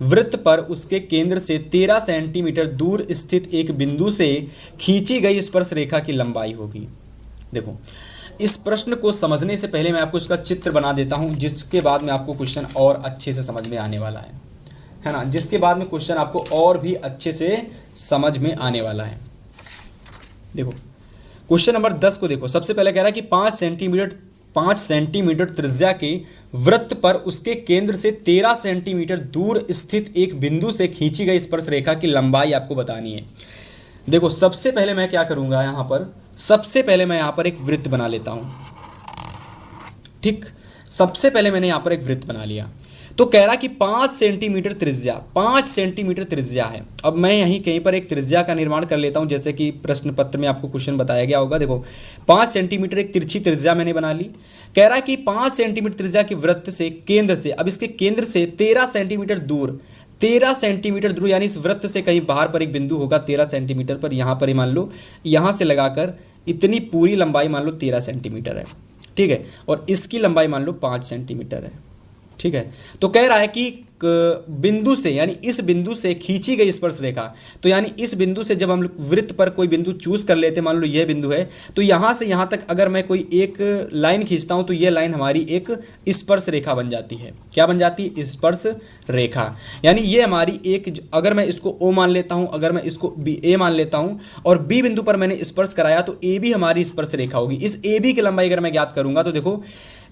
वृत्त पर उसके केंद्र से 13 सेंटीमीटर दूर स्थित एक बिंदु से खींची गई स्पर्श रेखा की लंबाई होगी। देखो इस प्रश्न को समझने से पहले मैं आपको इसका चित्र बना देता हूं, जिसके बाद में आपको क्वेश्चन और अच्छे से समझ में आने वाला है ना, जिसके बाद में क्वेश्चन आपको और भी अच्छे से समझ में आने वाला है। देखो क्वेश्चन नंबर 10 को देखो, सबसे पहले कह रहा है कि 5 सेंटीमीटर त्रिज्या के वृत्त पर उसके केंद्र से 13 सेंटीमीटर दूर स्थित एक बिंदु से खींची गई स्पर्श रेखा की लंबाई आपको बतानी है। देखो सबसे पहले मैं क्या करूंगा, यहाँ पर सबसे पहले मैं यहाँ पर एक वृत्त बना लेता हूँ, ठीक। सबसे पहले मैंने यहाँ पर एक वृत्त बना लिया। तो कह रहा कि 5 सेंटीमीटर त्रिज्या, 5 सेंटीमीटर त्रिज्या है। अब मैं यहीं कहीं पर एक त्रिज्या का निर्माण कर लेता हूं, जैसे कि प्रश्न पत्र में आपको क्वेश्चन बताया गया होगा। देखो 5 सेंटीमीटर एक तिरछी त्रिज्या मैंने बना ली। कह रहा कि 5 सेंटीमीटर त्रिज्या के वृत्त से केंद्र से, अब इसके केंद्र से 13 सेंटीमीटर दूर, 13 सेंटीमीटर दूर, यानी इस वृत्त से कहीं बाहर पर एक बिंदु होगा 13 सेंटीमीटर पर, यहाँ पर ही मान लो, यहाँ से लगाकर इतनी पूरी लंबाई मान लो 13 सेंटीमीटर है, ठीक है, और इसकी लंबाई मान लो 5 सेंटीमीटर है, ठीक है। तो कह रहा है कि बिंदु से, यानी इस बिंदु से खींची गई स्पर्श रेखा, तो यानी इस बिंदु से जब हम वृत्त पर कोई बिंदु चूज कर लेते हैं, मान लो यह बिंदु है, तो यहाँ से यहाँ तक अगर मैं कोई एक लाइन खींचता हूँ तो यह लाइन हमारी एक स्पर्श रेखा बन जाती है। क्या बन जाती है? स्पर्श रेखा। यानी ये हमारी एक, अगर मैं इसको O मान लेता हूँ, अगर मैं इसको A मान लेता हूँ, और B बिंदु पर मैंने स्पर्श कराया तो AB हमारी स्पर्श रेखा होगी। इस AB की लंबाई अगर मैं ज्ञात करूँगा तो देखो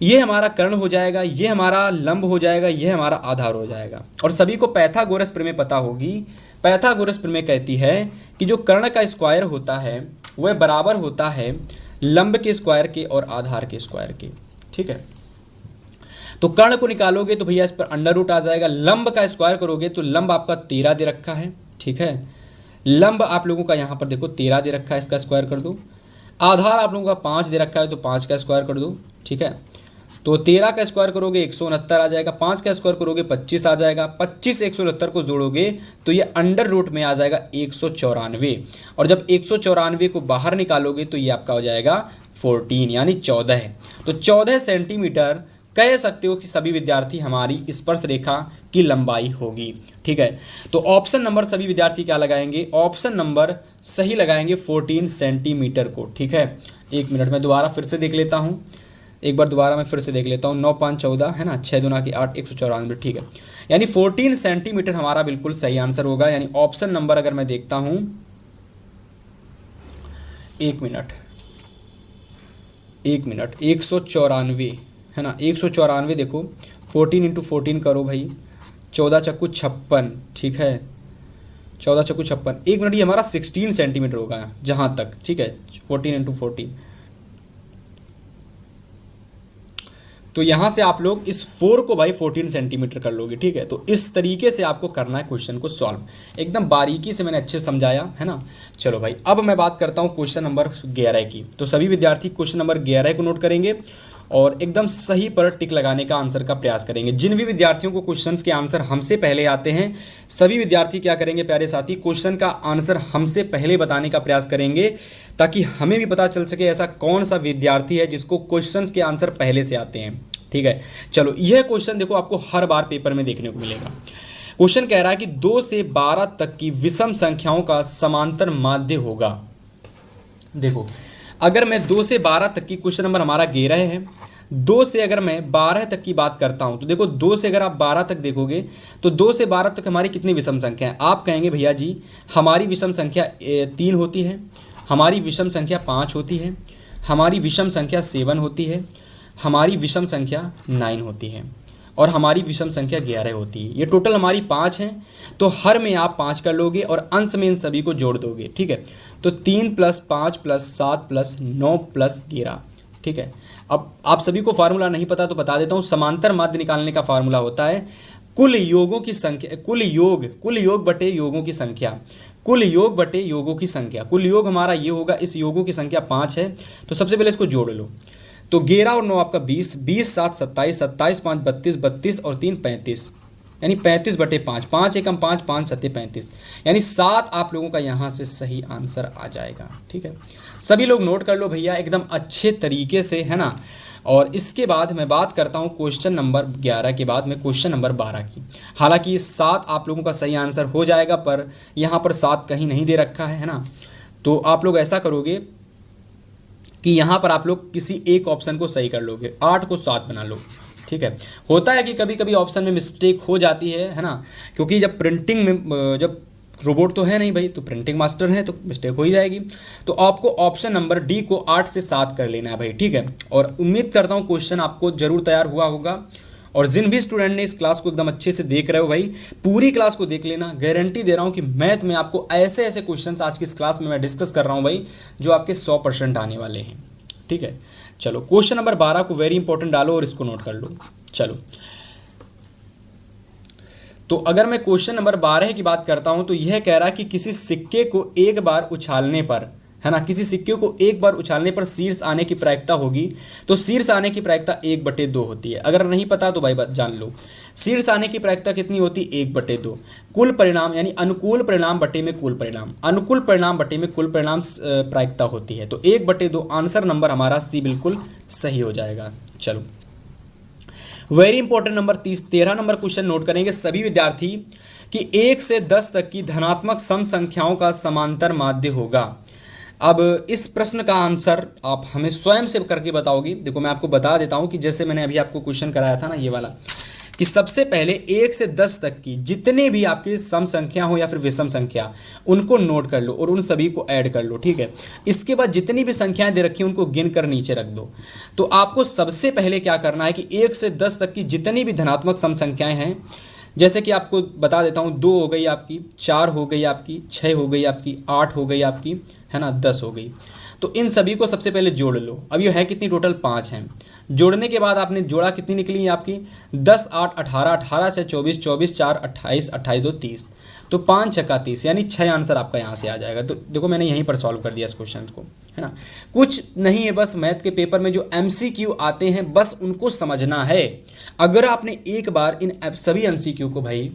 ये हमारा कर्ण हो जाएगा, ये हमारा लंब हो जाएगा, ये हमारा आधार हो जाएगा। और सभी को पाइथागोरस प्रमेय पता होगी। पाइथागोरस प्रमेय कहती है कि जो कर्ण का स्क्वायर होता है वह बराबर होता है लंब के स्क्वायर के और आधार के स्क्वायर के, ठीक है। तो कर्ण को निकालोगे तो भैया इस पर अंडर रूट आ जाएगा, लंब का स्क्वायर करोगे तो लंब आपका 13 दे रखा है, ठीक है। लंब आप लोगों का यहाँ पर देखो 13 दे रखा है, इसका स्क्वायर कर दो। आधार आप लोगों का 5 दे रखा है तो 5 का स्क्वायर कर दो, ठीक है। तो 13 का स्क्वायर करोगे 169 आ जाएगा, 5 का स्क्वायर करोगे 25 आ जाएगा, 25 169 को जोड़ोगे तो ये अंडर रूट में आ जाएगा 194, और जब 194 को बाहर निकालोगे तो ये आपका हो जाएगा 14, यानी 14। तो 14 सेंटीमीटर कह सकते हो कि सभी विद्यार्थी हमारी स्पर्श रेखा की लंबाई होगी, ठीक है। तो ऑप्शन नंबर सभी विद्यार्थी क्या लगाएंगे? ऑप्शन नंबर सही लगाएंगे 14 सेंटीमीटर को, ठीक है। 1 मिनट में दोबारा फिर से देख लेता हूँ, एक बार दोबारा मैं फिर से देख लेता हूँ। 9 5 14 है ना, 6 दूना की 8, 194, ठीक है। यानी 14 सेंटीमीटर हमारा बिल्कुल सही आंसर होगा। यानी ऑप्शन नंबर अगर मैं देखता हूँ, 1 मिनट, एक मिनट, 194 है ना, 194 देखो 14 इंटू 14 करो भाई, 14 चक्कू 56, ठीक है, 14 चक्कू 56, एक मिनट, ये हमारा 16 सेंटीमीटर होगा जहाँ तक, ठीक है, 14 इंटू 14। तो यहाँ से आप लोग इस 4 को भाई 14 सेंटीमीटर कर लोगे, ठीक है। तो इस तरीके से आपको करना है क्वेश्चन को सॉल्व, एकदम बारीकी से मैंने अच्छे समझाया है ना। चलो भाई, अब मैं बात करता हूँ क्वेश्चन नंबर 11 की। तो सभी विद्यार्थी क्वेश्चन नंबर 11 को नोट करेंगे और एकदम सही पर टिक लगाने का आंसर का प्रयास करेंगे। जिन भी विद्यार्थियों को क्वेश्चंस के आंसर हमसे पहले आते हैं, सभी विद्यार्थी क्या करेंगे प्यारे साथी, क्वेश्चन का आंसर हमसे पहले बताने का प्रयास करेंगे, ताकि हमें भी पता चल सके ऐसा कौन सा विद्यार्थी है जिसको क्वेश्चंस के आंसर पहले से आते हैं, ठीक है। चलो, यह क्वेश्चन देखो आपको हर बार पेपर में देखने को मिलेगा। क्वेश्चन कह रहा है कि 2 से 12 तक की विषम संख्याओं का समांतर माध्य होगा। देखो, अगर मैं 2 से 12 तक की, क्वेश्चन नंबर हमारा 11 है, 2 से अगर मैं 12 तक की बात करता हूं, तो देखो 2 से अगर आप 12 तक देखोगे तो 2 से 12 तक हमारी कितनी विषम संख्या है। आप कहेंगे भैया जी हमारी विषम संख्या 3 होती है, हमारी विषम संख्या 5 होती है, हमारी विषम संख्या 7 होती है, हमारी विषम संख्या 9 होती है और हमारी विषम संख्या 11 होती है। ये टोटल हमारी 5 हैं, तो हर में आप 5 कर लोगे और अंश में इन सभी को जोड़ दोगे, ठीक है। तो 3 + 5 + 7 + 9 + 11, ठीक है। अब आप सभी को फार्मूला नहीं पता तो बता देता हूँ। समांतर माध्य निकालने का फार्मूला होता है कुल योगों की संख्या, कुल योग बटे योगों की संख्या, कुल योग बटे योगों की संख्या। कुल योग हमारा ये होगा, इस योगों की संख्या 5 है, तो सबसे पहले इसको जोड़ लो। तो 11 और 9 आपका 20, 20 7 27, 27 5 32, 32 और 3 35, यानी 35 बटे 5, 5 एकम 5, 5 7 35, यानी 7 आप लोगों का यहाँ से सही आंसर आ जाएगा, ठीक है। सभी लोग नोट कर लो भैया एकदम अच्छे तरीके से, है ना। और इसके बाद मैं बात करता हूँ क्वेश्चन नंबर 11 के बाद में क्वेश्चन नंबर 12 की। हालांकि 7 आप लोगों का सही आंसर हो जाएगा, पर यहाँ पर 7 कहीं नहीं दे रखा है ना। तो आप लोग ऐसा करोगे कि यहाँ पर आप लोग किसी एक ऑप्शन को सही कर लोगे, 8 को 7 बना लो, ठीक है। होता है कि कभी कभी ऑप्शन में मिस्टेक हो जाती है ना, क्योंकि जब प्रिंटिंग में, जब रोबोट तो है नहीं भाई, तो प्रिंटिंग मास्टर है, तो मिस्टेक हो ही जाएगी। तो आपको ऑप्शन नंबर डी को 8 से 7 कर लेना है भाई, ठीक है। और उम्मीद करता हूँ क्वेश्चन आपको जरूर तैयार हुआ होगा। और जिन भी स्टूडेंट ने इस क्लास को एकदम अच्छे से देख रहे हो भाई, पूरी क्लास को देख लेना। गारंटी दे रहा हूँ कि मैथ में आपको ऐसे ऐसे क्वेश्चंस आज की इस क्लास में मैं डिस्कस कर रहा हूँ भाई, जो आपके 100% आने वाले हैं, ठीक है। चलो, क्वेश्चन नंबर 12 को वेरी इंपॉर्टेंट डालो और इसको नोट कर लो। चलो, तो अगर मैं क्वेश्चन नंबर 12 की बात करता हूं, तो यह कह रहा है कि किसी सिक्के को एक बार उछालने पर, है ना, किसी सिक्के को एक बार उछालने पर शीर्ष आने की प्रायिकता होगी। तो शीर्ष आने की प्रायिकता 1/2 होती है। अगर नहीं पता तो भाई बात जान लो, शीर्ष आने की प्रायिकता कितनी होती है, 1/2। कुल परिणाम यानी अनुकूल परिणाम बटे में कुल परिणाम, अनुकूल परिणाम बटे में कुल परिणाम प्रायिकता होती है। तो 1/2 आंसर नंबर हमारा सी बिल्कुल सही हो जाएगा। चलो, very important number 13 number question note करेंगे सभी विद्यार्थी कि 1 से 10 तक की धनात्मक सम संख्याओं का समांतर माध्य होगा। अब इस प्रश्न का आंसर आप हमें स्वयं से करके बताओगे। देखो, मैं आपको बता देता हूं कि जैसे मैंने अभी आपको क्वेश्चन कराया था ना, ये वाला, कि सबसे पहले 1 से 10 तक की जितने भी आपकी सम संख्या हो या फिर विषम संख्या, उनको नोट कर लो और उन सभी को ऐड कर लो, ठीक है। इसके बाद जितनी भी संख्याएं दे रखी हैं उनको गिन कर नीचे रख दो। तो आपको सबसे पहले क्या करना है कि 1 से 10 तक की जितनी भी धनात्मक सम संख्याएं हैं, जैसे कि आपको बता देता हूँ, 2 हो गई आपकी, 4 हो गई आपकी, 6 हो गई आपकी, 8 हो गई आपकी, है ना, 10 हो गई। तो इन सभी को सबसे पहले जोड़ लो। अब ये है कितनी, टोटल 5 हैं। जोड़ने के बाद आपने जोड़ा कितनी निकली है आपकी, 10 8 18, 18 से 24, 24 4 28, 28 2 30, तो 5 छक्का 30, यानी 6 आंसर आपका यहाँ से आ जाएगा। तो देखो, मैंने यहीं पर सॉल्व कर दिया इस क्वेश्चन को, है ना। कुछ नहीं है, बस मैथ के पेपर में जो MCQ आते हैं बस उनको समझना है। अगर आपने एक बार इन सभी MCQ को भाई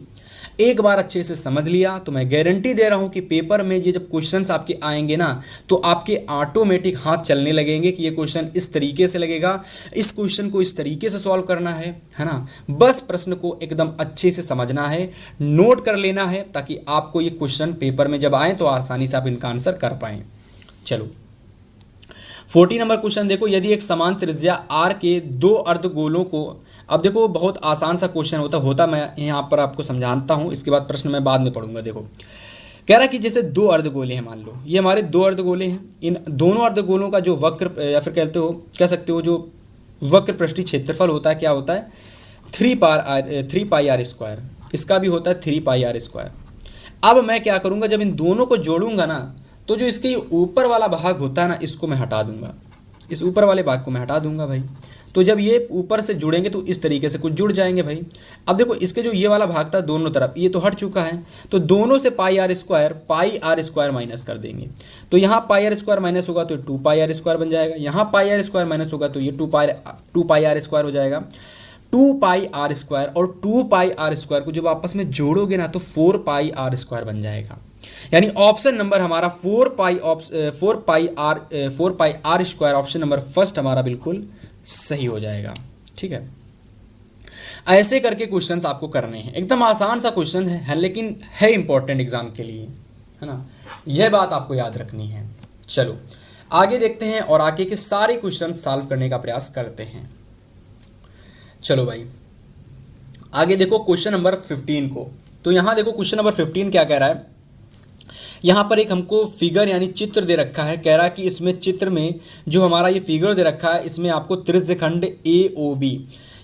एक बार अच्छे से समझ लिया, तो मैं गारंटी दे रहा हूं कि पेपर में ये जब क्वेश्चंस आपके आएंगे ना, तो आपके ऑटोमेटिक हाथ चलने लगेंगे कि ये क्वेश्चन इस तरीके से लगेगा, इस क्वेश्चन को इस तरीके से सॉल्व करना है ना। बस प्रश्न को एकदम अच्छे से समझना है, नोट कर लेना है, ताकि आपको ये क्वेश्चन पेपर में जब आए तो आसानी से आप इनका आंसर कर पाएँ। चलो, 40 नंबर क्वेश्चन देखो, यदि एक समान त्रिज्या R के 2 अर्धगोलों को, अब देखो बहुत आसान सा क्वेश्चन होता मैं यहाँ पर आपको समझाता हूँ, इसके बाद प्रश्न मैं बाद में पढ़ूंगा। देखो, कह रहा कि जैसे दो अर्धगोले हैं, मान लो ये हमारे दो अर्धगोले हैं, इन दोनों अर्धगोलों का जो वक्र या फिर कह सकते हो जो वक्र पृष्ठीय क्षेत्रफल होता है क्या होता है 3 पाई आर स्क्वायर, इसका भी होता है 3 पाई आर स्क्वायर। अब मैं क्या करूँगा, जब इन दोनों को जोड़ूंगा ना तो जो इसके ऊपर वाला भाग होता है ना इसको मैं हटा दूंगा, इस ऊपर वाले भाग को मैं हटा दूंगा भाई। तो जब ये ऊपर से जुड़ेंगे तो इस तरीके से कुछ जुड़ जाएंगे भाई। अब देखो इसके जो ये वाला भाग था दोनों तरफ ये तो हट चुका है, तो दोनों से पाई आर स्क्वायर माइनस कर देंगे। तो यहाँ पाई आर स्क्वायर माइनस होगा तो 2 पाई आर स्क्वायर बन जाएगा, यहाँ पाई आर स्क्वायर माइनस होगा तो ये 2 पाई आर स्क्वायर हो जाएगा। 2 पाई आर स्क्वायर और 2 पाई आर स्क्वायर को जब आपस में जोड़ोगे ना तो 4 पाई आर स्क्वायर बन जाएगा। यानी ऑप्शन नंबर हमारा 4 pi are square, option number first हमारा बिल्कुल सही हो जाएगा। ठीक है, ऐसे करके क्वेश्चंस आपको करने हैं, एकदम आसान सा क्वेश्चन है लेकिन है इंपॉर्टेंट एग्जाम के लिए, है ना, यह बात आपको याद रखनी है। चलो आगे देखते हैं और आगे के सारे क्वेश्चन सॉल्व करने का प्रयास करते हैं। चलो भाई आगे देखो क्वेश्चन नंबर 15 को। तो यहाँ देखो क्वेश्चन नंबर 15 क्या कह रहा है, यहाँ पर एक हमको फिगर यानी चित्र दे रखा है। कह रहा है कि इसमें चित्र में जो हमारा ये फिगर दे रखा है इसमें आपको त्रिज्यखंड AOB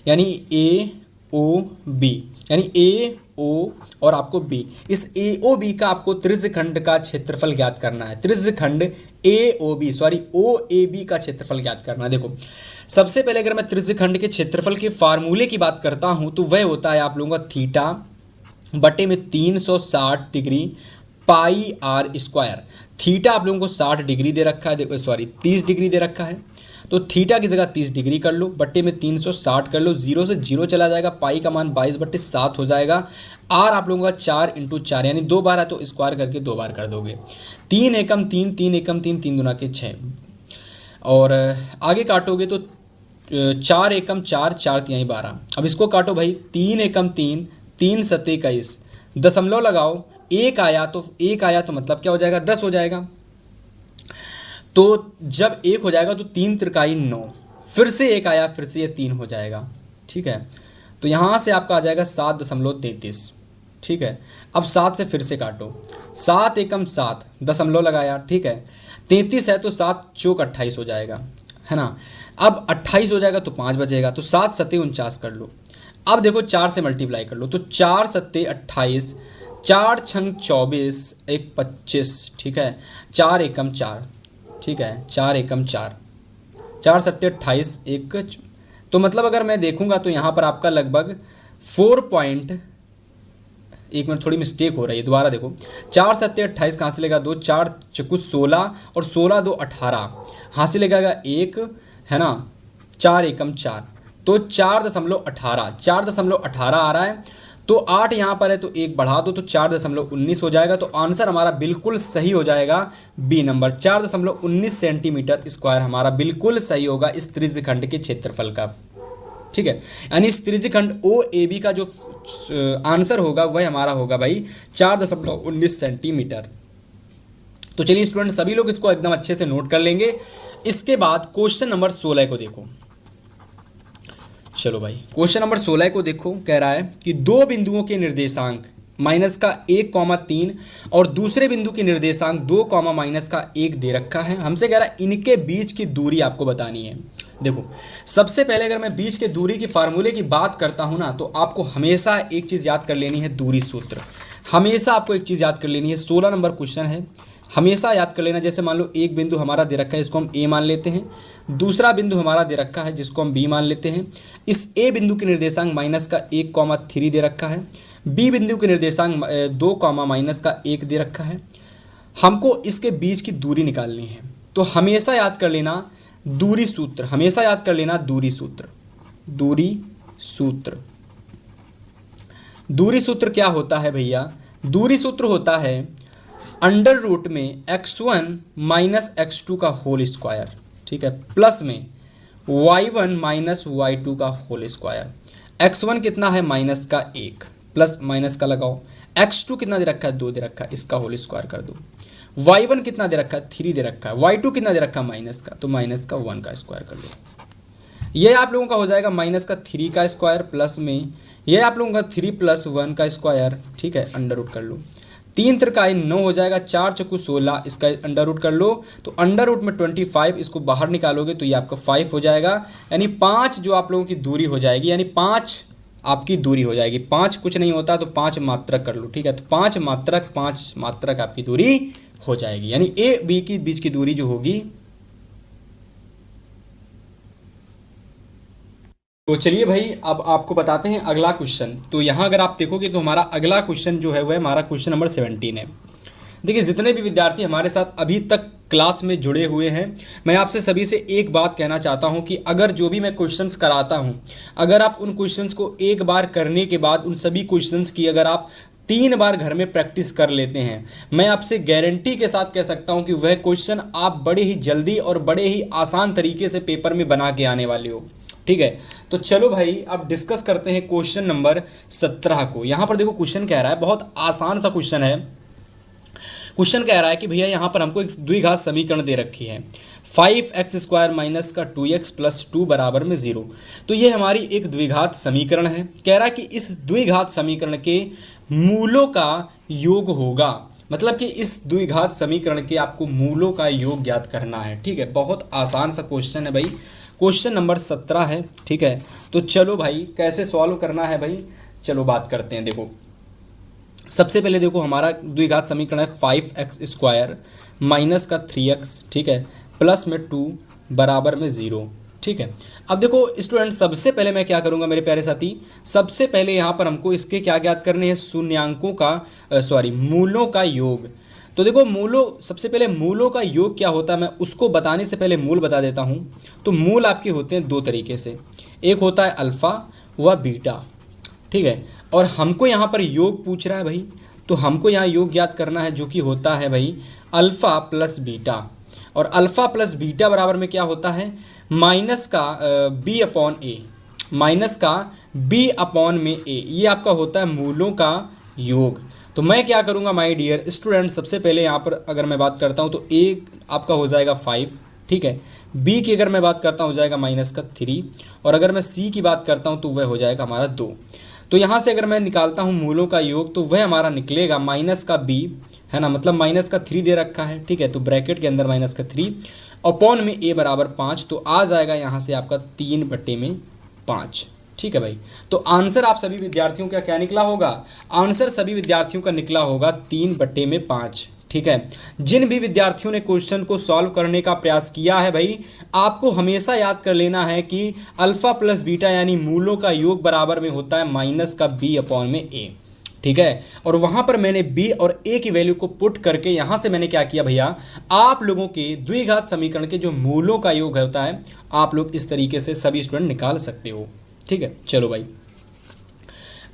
यानी AO और आपको B, इस AOB का आपको त्रिज्यखंड का क्षेत्रफल ज्ञात करना है। त्रिज्यखंड OAB का क्षेत्रफल ज्ञात करना है। देखो सबसे पहले अगर मैं त्रिज्यखंड के क्षेत्रफल के फार्मूले की बात करता हूँ तो वह होता है आप लोगों का थीटा बटे में 360 degree pi are square. Theta आप लोगों को 60 डिग्री दे रखा है, देखो 30 डिग्री दे रखा है, तो थीटा की जगह 30 डिग्री कर लो, बट्टे में 360 कर लो, 0 से 0 चला जाएगा, पाई का मान 22/7 हो जाएगा। आर आप लोगों का 4 × 4 यानी 2 बार है तो स्क्वायर करके 2 बार कर दोगे। 3 एकम 3, 3 एकम 3, 3 दूना के 6 और आगे काटोगे तो 4 एकम 4, 4 तिहाई 12। अब इसको काटो भाई, 3 एकम 3, 3 सत्ते 21, दशमलव लगाओ, एक आया तो मतलब क्या हो जाएगा 10 हो जाएगा। तो जब 1 हो जाएगा तो 3 त्रिकाई 9, फिर से 1 आया फिर से ये 3 हो जाएगा। ठीक है, तो यहाँ से आपका आ जाएगा 7.33। ठीक है, अब 7 से फिर से काटो, 7 एकम 7, दशमलव लगाया, ठीक है, 33 है तो 7 चौक 28 हो जाएगा, है ना। अब 28 हो जाएगा तो 5 बचेगा, तो 7 सत्ते 49 कर लो। अब देखो 4 से मल्टीप्लाई कर लो तो 4 सत्ते 28, 4 छंग 24, 1 25, ठीक है, 4 एकम 4, ठीक है, 4 एकम 4, 4 सत्ते 28, 1 तो मतलब अगर मैं देखूंगा तो यहाँ पर आपका लगभग 1 मिनट थोड़ी मिस्टेक हो रही है, दोबारा देखो, 4 सत्ते 28 कहाँ से लेगा 2, 4 चक्कू 16 और 16 2 18, हासिल लेगा 1, है ना, 4 एकम 4 तो 4.18 आ रहा है। तो 8 यहाँ पर है तो 1 बढ़ा दो तो 4.19 हो जाएगा। तो आंसर हमारा बिल्कुल सही हो जाएगा बी नंबर, 4.19 सेंटीमीटर स्क्वायर हमारा बिल्कुल सही होगा इस त्रिज्यखंड के क्षेत्रफल का। ठीक है, यानी इस त्रिज्यखंड OAB का जो आंसर होगा वह हमारा होगा भाई 4.19 सेंटीमीटर। तो चलिए स्टूडेंट सभी लोग इसको एकदम अच्छे से नोट कर लेंगे। इसके बाद क्वेश्चन नंबर 16 को देखो। चलो भाई क्वेश्चन नंबर 16 को देखो, कह रहा है कि दो बिंदुओं के निर्देशांक माइनस का 1,3 और दूसरे बिंदु के निर्देशांक 2, माइनस का 1 दे रखा है। हमसे कह रहा है इनके बीच की दूरी आपको बतानी है। देखो सबसे पहले अगर मैं बीच के दूरी की फार्मूले की बात करता हूं ना तो आपको हमेशा एक चीज़ याद कर लेनी है, दूरी सूत्र। हमेशा आपको एक चीज़ याद कर लेनी है, 16 नंबर क्वेश्चन है, हमेशा याद कर लेना। जैसे मान लो एक बिंदु हमारा दे रखा है इसको हम A मान लेते हैं, दूसरा बिंदु हमारा दे रखा है जिसको हम B मान लेते हैं। इस A बिंदु के निर्देशांक माइनस का 1,3 दे रखा है, B बिंदु के निर्देशांक 2, माइनस का 1 दे रखा है। हमको इसके बीच की दूरी निकालनी है, तो हमेशा याद कर लेना दूरी सूत्र, हमेशा याद कर लेना दूरी सूत्र। दूरी सूत्र क्या होता है भैया? दूरी सूत्र होता है अंडर रूट में x1 माइनस x2 का होल स्क्वायर, ठीक है, प्लस में y1 माइनस y2 का होल स्क्वायर। x1 कितना है? माइनस का 1, प्लस माइनस का लगाओ, x2 कितना दे रखा है? 2 दे रखा है, इसका होल स्क्वायर कर दो। y1 कितना दे रखा है? 3 दे रखा है। y2 कितना दे रखा है? माइनस का, तो माइनस का 1 का स्क्वायर कर लो। ये आप लोगों का हो जाएगा माइनस का 3 का स्क्वायर, प्लस में ये आप लोगों का 3 + 1 का स्क्वायर, ठीक है, अंडर रूट कर लो। 3 त्रिकाई 9 हो जाएगा, 4 चौकू 16, इसका अंडर रूट कर लो तो अंडर रूट में 25, इसको बाहर निकालोगे तो ये आपका 5 हो जाएगा। यानी 5 जो आप लोगों की दूरी हो जाएगी, यानी 5 आपकी दूरी हो जाएगी। 5 कुछ नहीं होता तो 5 मात्रक कर लो, ठीक है। तो 5 मात्रक आपकी दूरी हो जाएगी, यानी ए बी की बीच की दूरी जो होगी। तो चलिए भाई अब आपको बताते हैं अगला क्वेश्चन। तो यहाँ अगर आप देखोगे तो हमारा अगला क्वेश्चन जो है वह हमारा क्वेश्चन नंबर 17 है। देखिए जितने भी विद्यार्थी हमारे साथ अभी तक क्लास में जुड़े हुए हैं, मैं आपसे सभी से एक बात कहना चाहता हूं कि अगर जो भी मैं क्वेश्चंस कराता हूं, अगर आप उन क्वेश्चंस को एक बार करने के बाद उन सभी क्वेश्चंस की अगर आप 3 बार घर में प्रैक्टिस कर लेते हैं, मैं आपसे गारंटी के साथ कह सकता हूं कि वह क्वेश्चन आप बड़े ही जल्दी और बड़े ही आसान तरीके से पेपर में बना के आने वाले हो, ठीक है। तो चलो भाई अब डिस्कस करते हैं क्वेश्चन नंबर 17 को। यहाँ पर देखो क्वेश्चन कह रहा है, बहुत आसान सा क्वेश्चन है। क्वेश्चन कह रहा है कि भैया यहाँ पर हमको एक द्विघात समीकरण दे रखी है 5x² माइनस का 2x प्लस 2 बराबर में 0। तो ये हमारी एक द्विघात समीकरण है। कह रहा है कि इस द्विघात समीकरण के मूलों का योग होगा, मतलब कि इस द्विघात समीकरण के आपको मूलों का योग ज्ञात करना है, ठीक है। बहुत आसान सा क्वेश्चन है भाई, क्वेश्चन नंबर 17 है, ठीक है। तो चलो भाई कैसे सॉल्व करना है भाई, चलो बात करते हैं। देखो सबसे पहले देखो हमारा द्विघात समीकरण है 5x² माइनस का 3x, ठीक है, प्लस में 2 बराबर में 0, ठीक है। अब देखो स्टूडेंट सबसे पहले मैं क्या करूंगा मेरे प्यारे साथी, सबसे पहले यहाँ पर हमको इसके क्या ज्ञात करने हैं, शून्यांकों का मूलों का योग। तो देखो सबसे पहले मूलों का योग क्या होता है, मैं उसको बताने से पहले मूल बता देता हूँ। तो मूल आपके होते हैं 2 तरीके से, एक होता है अल्फ़ा व बीटा, ठीक है। और हमको यहाँ पर योग पूछ रहा है भाई, तो हमको यहाँ योग ज्ञात करना है जो कि होता है भाई अल्फ़ा प्लस बीटा। और अल्फ़ा प्लस बीटा बराबर में क्या होता है, माइनस का b अपॉन ए, माइनस का b अपॉन में ए, ये आपका होता है मूलों का योग। तो मैं क्या करूँगा माय डियर स्टूडेंट, सबसे पहले यहाँ पर अगर मैं बात करता हूँ तो ए आपका हो जाएगा 5, ठीक है। b की अगर मैं बात करता हूँ हो जाएगा माइनस का 3, और अगर मैं c की बात करता हूँ तो वह हो जाएगा हमारा 2। तो यहाँ से अगर मैं निकालता हूँ मूलों का योग तो वह हमारा निकलेगा माइनस का b, है ना, मतलब माइनस का 3 दे रखा है, ठीक है। तो ब्रैकेट के अंदर माइनस का 3 अपॉन में a बराबर 5, तो आ जाएगा यहाँ से आपका 3/5, ठीक है भाई। तो आंसर आप सभी विद्यार्थियों का क्या निकला होगा, आंसर सभी विद्यार्थियों का निकला होगा 3/5, ठीक है। जिन भी विद्यार्थियों ने क्वेश्चन को सॉल्व करने का प्रयास किया है भाई, आपको हमेशा याद कर लेना है कि अल्फ़ा प्लस बीटा यानी मूलों का योग बराबर में होता है माइनस का b अपॉन में a, ठीक है। और वहाँ पर मैंने b और a की वैल्यू को पुट करके यहाँ से मैंने क्या किया भैया, आप लोगों के द्विघात समीकरण के जो मूलों का योग होता है आप लोग इस तरीके से सभी स्टूडेंट निकाल सकते हो, ठीक है। चलो भाई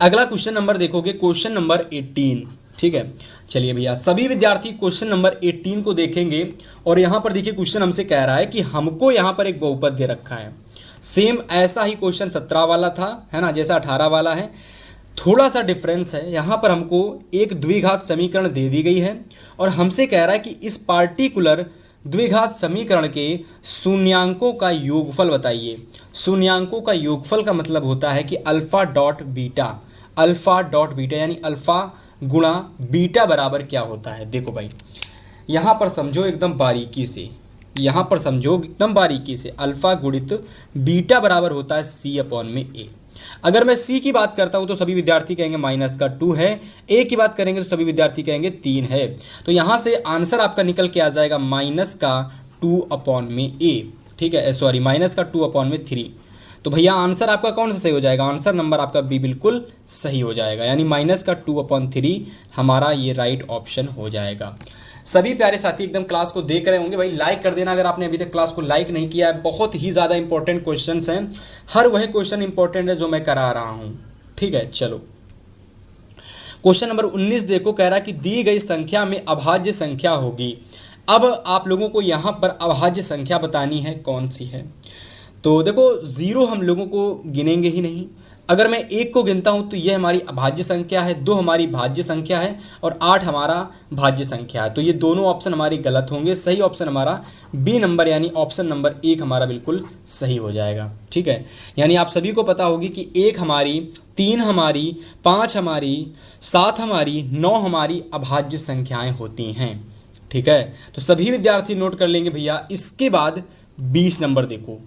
अगला क्वेश्चन नंबर देखोगे, क्वेश्चन नंबर 18, ठीक है। चलिए भैया सभी विद्यार्थी क्वेश्चन नंबर 18 को देखेंगे। और यहाँ पर देखिए क्वेश्चन हमसे कह रहा है कि हमको यहाँ पर एक बहुपद दे रखा है, सेम ऐसा ही क्वेश्चन 17 वाला था, है ना, जैसा 18 वाला है, थोड़ा सा डिफरेंस है। यहाँ पर हमको एक द्विघात समीकरण दे दी गई है और हमसे कह रहा है कि इस पार्टिकुलर द्विघात समीकरण के शून्यांकों का योगफल बताइए। शून्यांकों का योगफल का मतलब होता है कि अल्फ़ा डॉट बीटा यानी अल्फ़ा गुणा बीटा बराबर क्या होता है। देखो भाई यहाँ पर समझो एकदम बारीकी से, यहाँ पर समझो एकदम बारीकी से, अल्फ़ा गुणित बीटा बराबर होता है c अपॉन में a। अगर मैं c की बात करता हूँ तो सभी विद्यार्थी कहेंगे माइनस का 2 है, a की बात करेंगे तो सभी विद्यार्थी कहेंगे 3 है। तो यहाँ से आंसर आपका निकल के आ जाएगा माइनस का 2 अपॉन में a, ठीक है, सॉरी माइनस का 2 अपॉन में 3। तो भैया आंसर आपका कौन सा सही हो जाएगा, आंसर नंबर आपका बी बिल्कुल सही हो जाएगा, यानी माइनस का 2/3 हमारा ये राइट ऑप्शन हो जाएगा। सभी प्यारे साथी एकदम क्लास को देख रहे होंगे भाई, लाइक कर देना अगर आपने अभी तक क्लास को लाइक नहीं किया है। बहुत ही ज़्यादा इंपॉर्टेंट क्वेश्चंस हैं, हर वह क्वेश्चन इंपॉर्टेंट है जो मैं करा रहा हूँ, ठीक है। चलो क्वेश्चन नंबर 19 देखो, कह रहा है कि दी गई संख्या में अभाज्य संख्या होगी। अब आप लोगों को यहाँ पर अभाज्य संख्या बतानी है, कौन सी है। तो देखो 0 हम लोगों को गिनेंगे ही नहीं, अगर मैं 1 को गिनता हूँ तो ये हमारी अभाज्य संख्या है, 2 हमारी भाज्य संख्या है और 8 हमारा भाज्य संख्या है। तो ये दोनों ऑप्शन हमारे गलत होंगे, सही ऑप्शन हमारा बी नंबर यानी ऑप्शन नंबर 1 हमारा बिल्कुल सही हो जाएगा, ठीक है। यानी आप सभी को पता होगी कि 1 हमारी 3 हमारी, 5 हमारी, 7 हमारी, 9 हमारी अभाज्य संख्याएं होती हैं। ठीक है, तो सभी विद्यार्थी नोट कर लेंगे भैया। इसके बाद 20 नंबर देखो,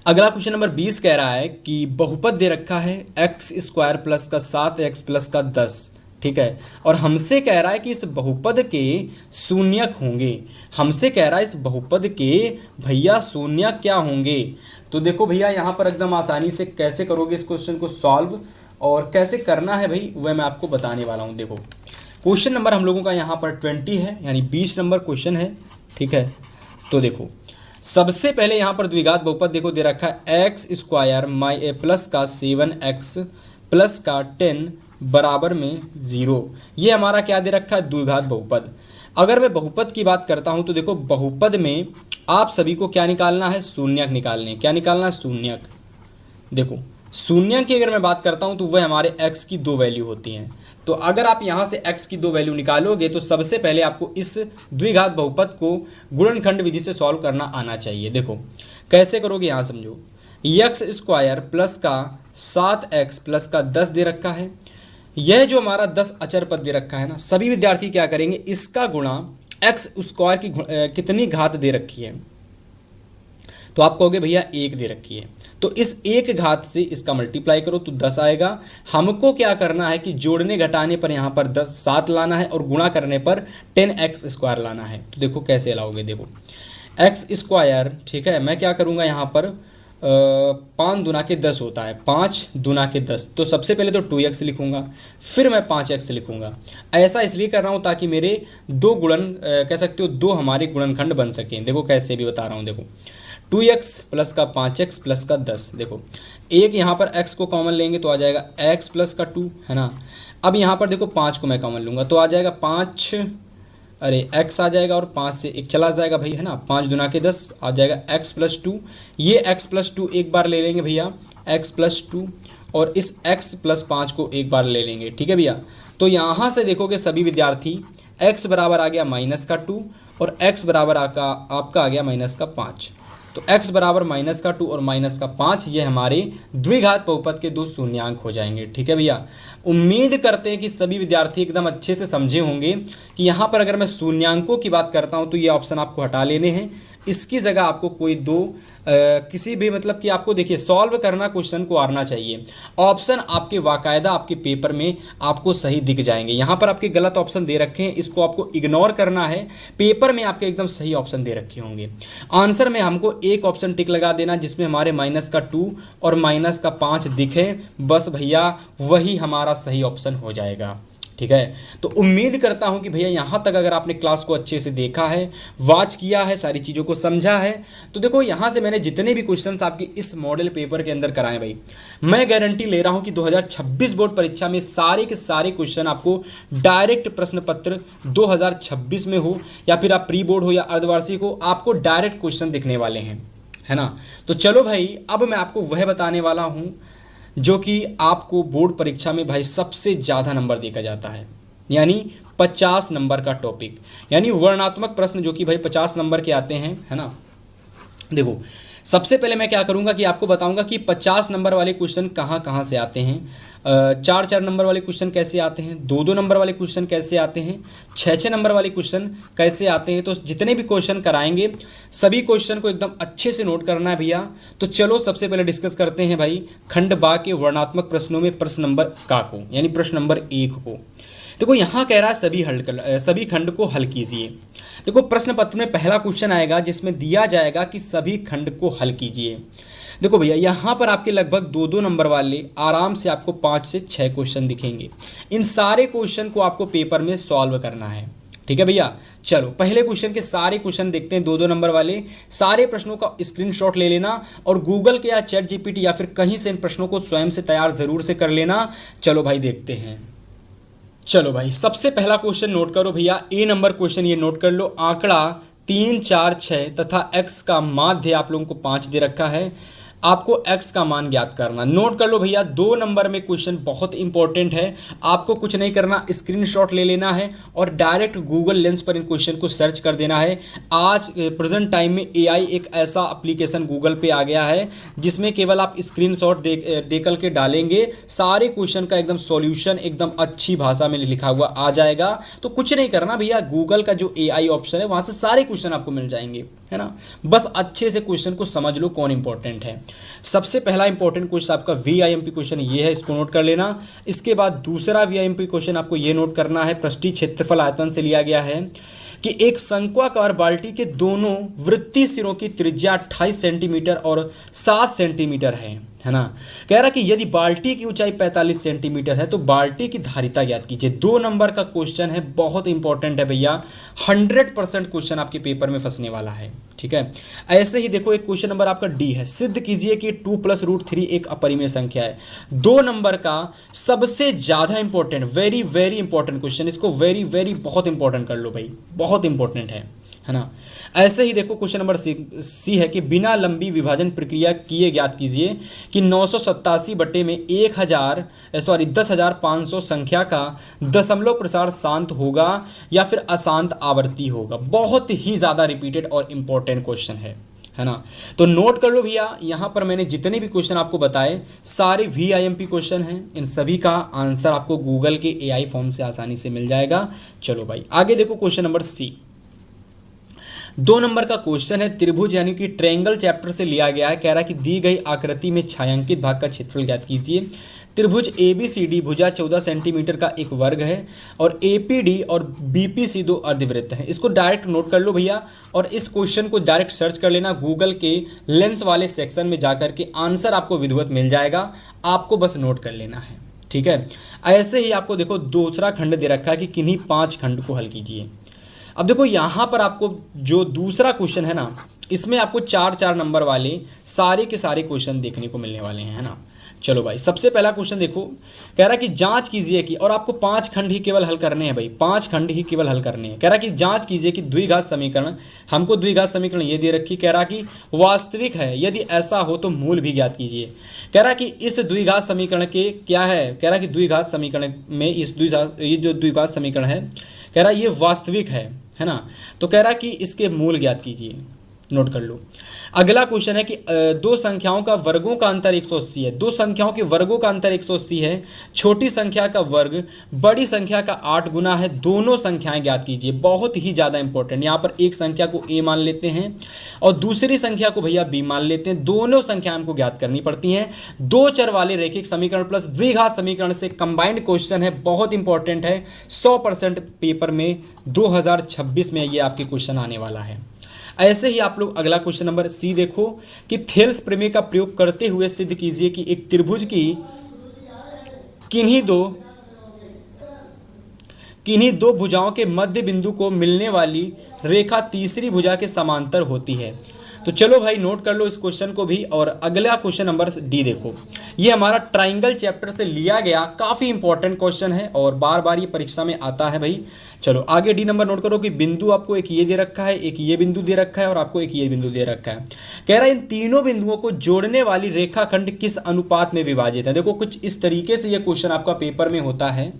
अगला क्वेश्चन नंबर 20 कह रहा है कि बहुपद दे रखा है एक्स स्क्वायर प्लस का 7x प्लस का 10। ठीक है, और हमसे कह रहा है कि इस बहुपद के शून्यक होंगे। हमसे कह रहा है इस बहुपद के भैया शून्यक क्या होंगे। तो देखो भैया यहाँ पर एकदम आसानी से कैसे करोगे इस क्वेश्चन को सॉल्व, और कैसे करना है भाई वह मैं आपको बताने वाला हूँ। देखो क्वेश्चन नंबर हम लोगों का यहाँ पर 20 है, यानी 20 नंबर क्वेश्चन है। ठीक है, तो देखो सबसे पहले यहाँ पर द्विघात बहुपद देखो दे रखा है एक्स स्क्वायर प्लस का 7x प्लस का 10 बराबर में 0। ये हमारा क्या दे रखा है, द्विघात बहुपद। अगर मैं बहुपद की बात करता हूँ तो देखो बहुपद में आप सभी को क्या निकालना है, शून्यक निकालने। क्या निकालना है, शून्यक। देखो शून्यक की अगर मैं बात करता हूँ तो वह हमारे x की 2 वैल्यू होती हैं। तो अगर आप यहाँ से x की 2 वैल्यू निकालोगे तो सबसे पहले आपको इस द्विघात बहुपद को गुणनखंड विधि से सॉल्व करना आना चाहिए। देखो कैसे करोगे, यहाँ समझो। एक्स स्क्वायर प्लस का 7x प्लस का 10 दे रखा है। यह जो हमारा 10 अचर पद दे रखा है ना, सभी विद्यार्थी क्या करेंगे, इसका गुणा एक्स स्क्वायर की कितनी घात दे रखी है, तो आप कहोगे भैया 1 दे रखी है, तो इस 1 घात से इसका मल्टीप्लाई करो तो 10 आएगा। हमको क्या करना है कि जोड़ने घटाने पर यहाँ पर 7 लाना है और गुणा करने पर 10x स्क्वायर लाना है। तो देखो कैसे लाओगे, देखो एक्स स्क्वायर, ठीक है, मैं क्या करूँगा यहाँ पर 5 दूना के 10 होता है, 5 दूना के 10, तो सबसे पहले तो 2x लिखूंगा, फिर मैं 5x लिखूंगा। ऐसा इसलिए कर रहा हूँ ताकि मेरे 2 गुणन कह सकते हो 2 हमारे गुणनखंड बन सकें। देखो कैसे भी बता रहा हूँ, देखो 2x प्लस का 5x प्लस का 10। देखो एक यहाँ पर x को कॉमन लेंगे तो आ जाएगा x प्लस का 2, है ना। अब यहाँ पर देखो 5 को मैं कॉमन लूँगा तो आ जाएगा 5, अरे x आ जाएगा और 5 से 1 चला जाएगा भाई, है ना। 5 दूना के 10 आ जाएगा x प्लस 2। ये x प्लस 2 एक बार ले लेंगे भैया, x प्लस 2, और इस x प्लस 5 को एक बार ले लेंगे। ठीक है भैया, तो यहाँ से देखोगे सभी विद्यार्थी x बराबर आ गया माइनस का 2 और x बराबर आपका आ गया माइनस का 5। तो x बराबर माइनस का 2 और माइनस का 5, ये हमारे द्विघात बहुपद के 2 शून्यांक हो जाएंगे। ठीक है भैया, उम्मीद करते हैं कि सभी विद्यार्थी एकदम अच्छे से समझे होंगे कि यहाँ पर अगर मैं शून्यांकों की बात करता हूँ तो ये ऑप्शन आपको हटा लेने हैं। इसकी जगह आपको कोई 2 किसी भी मतलब कि आपको देखिए सॉल्व करना क्वेश्चन को आना चाहिए। ऑप्शन आपके बाकायदा आपके पेपर में आपको सही दिख जाएंगे। यहाँ पर आपके गलत ऑप्शन दे रखे हैं, इसको आपको इग्नोर करना है। पेपर में आपके एकदम सही ऑप्शन दे रखे होंगे। आंसर में हमको एक ऑप्शन टिक लगा देना जिसमें हमारे माइनस का 2 और माइनस का 5 दिखे, बस भैया वही हमारा सही ऑप्शन हो जाएगा। ठीक है, तो उम्मीद करता हूं कि भैया यहाँ तक अगर आपने क्लास को अच्छे से देखा है, वॉच किया है, सारी चीज़ों को समझा है, तो देखो यहाँ से मैंने जितने भी क्वेश्चंस आपके इस मॉडल पेपर के अंदर कराए भाई, मैं गारंटी ले रहा हूँ कि 2026 बोर्ड परीक्षा में सारे के सारे क्वेश्चन आपको डायरेक्ट प्रश्न पत्र 2026 में हो या फिर आप प्री बोर्ड हो या अर्धवार्षिक हो, आपको डायरेक्ट क्वेश्चन दिखने वाले हैं, है ना। तो चलो भाई, अब मैं आपको वह बताने वाला हूँ जो कि आपको बोर्ड परीक्षा में भाई सबसे ज़्यादा नंबर देखा जाता है, यानी 50 नंबर का टॉपिक, यानी वर्णनात्मक प्रश्न जो कि भाई 50 नंबर के आते हैं, है ना। देखो सबसे पहले मैं क्या करूंगा कि आपको बताऊंगा कि 50 नंबर वाले क्वेश्चन कहाँ कहाँ से आते हैं, 4-4 नंबर वाले क्वेश्चन कैसे आते हैं, 2-2 नंबर वाले क्वेश्चन कैसे आते हैं, 6-6 नंबर वाले क्वेश्चन कैसे आते हैं। तो जितने भी क्वेश्चन कराएंगे सभी क्वेश्चन को एकदम अच्छे से नोट करना है भैया। तो चलो सबसे पहले डिस्कस करते हैं भाई खंड बा के वर्णनात्मक प्रश्नों में प्रश्न नंबर का को, यानी प्रश्न नंबर 1 को। देखो यहाँ कह रहा है सभी खंड को हल कीजिए। देखो प्रश्न पत्र में पहला क्वेश्चन आएगा जिसमें दिया जाएगा कि सभी खंड को हल कीजिए। देखो भैया यहाँ पर आपके लगभग 2-2 नंबर वाले आराम से आपको 5 से 6 क्वेश्चन दिखेंगे। इन सारे क्वेश्चन को आपको पेपर में सॉल्व करना है। ठीक है भैया, चलो पहले क्वेश्चन के सारे क्वेश्चन देखते हैं, 2-2 नंबर वाले। सारे प्रश्नों का स्क्रीनशॉट ले लेना और गूगल के या चैट जीपीटी या फिर कहीं से इन प्रश्नों को स्वयं से तैयार जरूर से कर लेना। चलो भाई देखते हैं। चलो भाई सबसे पहला क्वेश्चन नोट करो भैया, ए नंबर क्वेश्चन ये नोट कर लो। आंकड़ा 3, 4, 6 तथा x का माध्य आप लोगों को 5 दे रखा है। आपको x का मान ज्ञात करना। नोट कर लो भैया, 2 नंबर में क्वेश्चन बहुत इंपॉर्टेंट है। आपको कुछ नहीं करना, स्क्रीनशॉट ले लेना है और डायरेक्ट गूगल लेंस पर इन क्वेश्चन को सर्च कर देना है। आज प्रेजेंट टाइम में एआई एक ऐसा एप्लीकेशन गूगल पे आ गया है जिसमें केवल आप स्क्रीनशॉट दे करके डालेंगे, सारे क्वेश्चन का एकदम सॉल्यूशन एकदम अच्छी भाषा में लिखा हुआ आ जाएगा। तो कुछ नहीं करना भैया, गूगल का जो एआई ऑप्शन है वहाँ से सारे क्वेश्चन आपको मिल जाएंगे, है ना। बस अच्छे से क्वेश्चन को समझ लो कौन इंपॉर्टेंट है। सबसे पहला इंपॉर्टेंट क्वेश्चन आपका वीआईएमपी क्वेश्चन ये है, इसको नोट कर लेना। इसके बाद दूसरा वीआईएमपी क्वेश्चन आपको ये नोट करना है, पृष्ठीय क्षेत्रफल आयतन से लिया गया है कि एक शंक्वाकार बाल्टी के दोनों वृत्तीय सिरों की त्रिज्या 28 सेंटीमीटर और 7 सेंटीमीटर है ना। कह रहा कि यदि बाल्टी की ऊंचाई 45 सेंटीमीटर है तो बाल्टी की धारिता ज्ञात कीजिए। 2 नंबर का क्वेश्चन है, बहुत इंपॉर्टेंट है भैया, 100% क्वेश्चन आपके पेपर में फंसने वाला है, ठीक है। ऐसे ही देखो एक क्वेश्चन नंबर आपका डी है, सिद्ध कीजिए कि 2 + √3 एक अपरिमेय संख्या है। 2 नंबर का सबसे ज़्यादा important, very very important question, इसको वेरी वेरी बहुत इंपॉर्टेंट कर लो भाई, बहुत इंपॉर्टेंट है ना। ऐसे ही देखो क्वेश्चन नंबर सी है कि बिना लंबी विभाजन प्रक्रिया किए ज्ञात कीजिए कि 987 बटे में 10,500 संख्या का दशमलव प्रसार शांत होगा या फिर अशांत आवर्ती होगा। बहुत ही ज़्यादा रिपीटेड और इम्पोर्टेंट क्वेश्चन है ना। तो नोट कर लो भैया, यहाँ पर मैंने जितने भी क्वेश्चन आपको बताए सारे वीआईएमपी क्वेश्चन हैं, इन सभी का आंसर आपको गूगल के एआई फॉर्म से आसानी से मिल जाएगा। चलो भाई आगे देखो क्वेश्चन नंबर सी, 2 नंबर का क्वेश्चन है, त्रिभुज यानी कि ट्रायंगल चैप्टर से लिया गया है। कह रहा है कि दी गई आकृति में छायांकित भाग का क्षेत्रफल ज्ञात कीजिए। त्रिभुज ABCD भुजा 14 सेंटीमीटर का एक वर्ग है और APD और BPC 2 अर्धवृत्त हैं। इसको डायरेक्ट नोट कर लो भैया और इस क्वेश्चन को डायरेक्ट सर्च कर लेना गूगल के लेंस वाले सेक्शन में जाकर के, आंसर आपको विधिवत मिल जाएगा, आपको बस नोट कर लेना है, ठीक है। ऐसे ही आपको देखो दूसरा खंड दे रखा है कि किन्हीं 5 खंड को हल कीजिए। अब देखो यहाँ पर आपको जो दूसरा क्वेश्चन है ना, इसमें आपको 4-4 नंबर वाले सारे के सारे क्वेश्चन देखने को मिलने वाले हैं, है ना। चलो भाई सबसे पहला क्वेश्चन देखो, कह रहा है कि जांच कीजिए कि, और आपको 5 खंड ही केवल हल करने हैं भाई, 5 खंड ही केवल हल करने हैं। कह रहा है कि जांच कीजिए कि द्विघात समीकरण, हमको द्विघात समीकरण ये दे रखी, कह रहा कि वास्तविक है, यदि ऐसा हो तो मूल भी ज्ञात कीजिए। कह रहा कि इस द्विघात समीकरण के क्या है, कह रहा कि द्विघात समीकरण में ये जो द्विघात समीकरण है, कह रहा ये वास्तविक है ना। तो कह रहा कि इसके मूल ज्ञात कीजिए, नोट कर लो। अगला क्वेश्चन है कि 2 संख्याओं का वर्गों का अंतर 180 है। 2 संख्याओं के वर्गों का अंतर 180 है। छोटी संख्या का वर्ग बड़ी संख्या का 8 गुना है। दोनों संख्याएं ज्ञात कीजिए। बहुत ही ज़्यादा इंपॉर्टेंट, यहाँ पर एक संख्या को a मान लेते हैं और दूसरी संख्या को भैया b मान लेते हैं। दोनों संख्याएं हमको ज्ञात करनी पड़ती हैं। 2 चर वाले रैखिक समीकरण प्लस द्विघात समीकरण से कंबाइंड क्वेश्चन है, बहुत इंपॉर्टेंट है। 100% पेपर में 2026 में ये आपके क्वेश्चन आने वाला है। ऐसे ही आप लोग अगला क्वेश्चन नंबर सी देखो कि थेल्स प्रमेय का प्रयोग करते हुए सिद्ध कीजिए कि एक त्रिभुज की किन्हीं दो भुजाओं के मध्य बिंदु को मिलने वाली रेखा तीसरी भुजा के समांतर होती है। तो चलो भाई नोट कर लो इस क्वेश्चन को भी। और अगला क्वेश्चन नंबर डी देखो, ये हमारा ट्राइंगल चैप्टर से लिया गया काफ़ी इंपॉर्टेंट क्वेश्चन है और बार बार ये परीक्षा में आता है भाई। चलो आगे डी नंबर नोट करो कि बिंदु आपको एक ये दे रखा है, एक ये बिंदु दे रखा है और आपको एक ये बिंदु दे रखा है। कह रहा है इन तीनों बिंदुओं को जोड़ने वाली रेखाखंड किस अनुपात में विभाजित है। देखो कुछ इस तरीके से ये क्वेश्चन आपका पेपर में होता है।